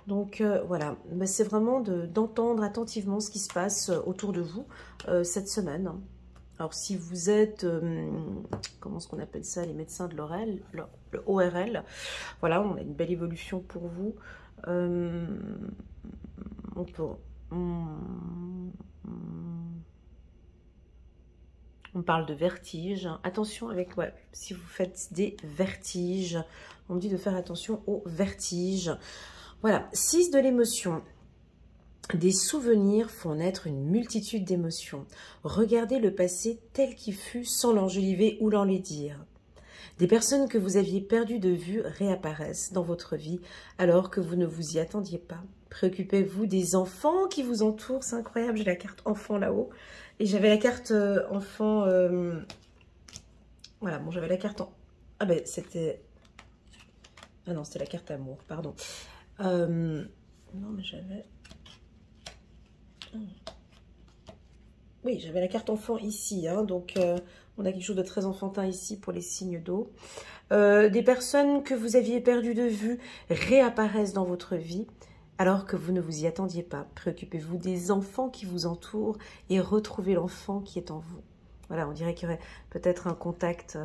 Donc voilà, c'est vraiment d'entendre attentivement ce qui se passe autour de vous cette semaine. Alors si vous êtes, comment est-ce qu'on appelle ça, les médecins de l'oreille, le ORL, voilà, on a une belle évolution pour vous. On peut... On parle de vertige. Attention avec, ouais, si vous faites des vertiges, on me dit de faire attention aux vertiges. Voilà, 6 de l'émotion. Des souvenirs font naître une multitude d'émotions. Regardez le passé tel qu'il fut sans l'enjoliver ou l'enlaidir. Des personnes que vous aviez perdues de vue réapparaissent dans votre vie alors que vous ne vous y attendiez pas. Préoccupez-vous des enfants qui vous entourent. C'est incroyable, j'ai la carte enfant là-haut. Et j'avais la carte enfant... Voilà, bon, j'avais la carte... Ah ben, c'était... Ah non, c'était la carte amour, pardon. Non, mais j'avais... Oui, j'avais la carte enfant ici, hein, donc on a quelque chose de très enfantin ici pour les signes d'eau. Des personnes que vous aviez perdues de vue réapparaissent dans votre vie alors que vous ne vous y attendiez pas. Préoccupez-vous des enfants qui vous entourent et retrouvez l'enfant qui est en vous. Voilà, on dirait qu'il y aurait peut-être un contact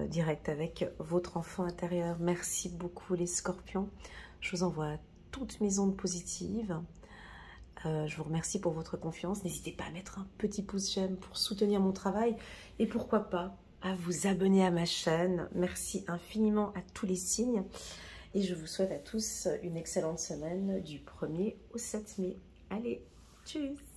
direct avec votre enfant intérieur. Merci beaucoup les scorpions. Je vous envoie toutes mes ondes positives. Je vous remercie pour votre confiance. N'hésitez pas à mettre un petit pouce j'aime pour soutenir mon travail. Et pourquoi pas à vous abonner à ma chaîne. Merci infiniment à tous les signes. Et je vous souhaite à tous une excellente semaine du 1er au 7 mai. Allez, tchuss!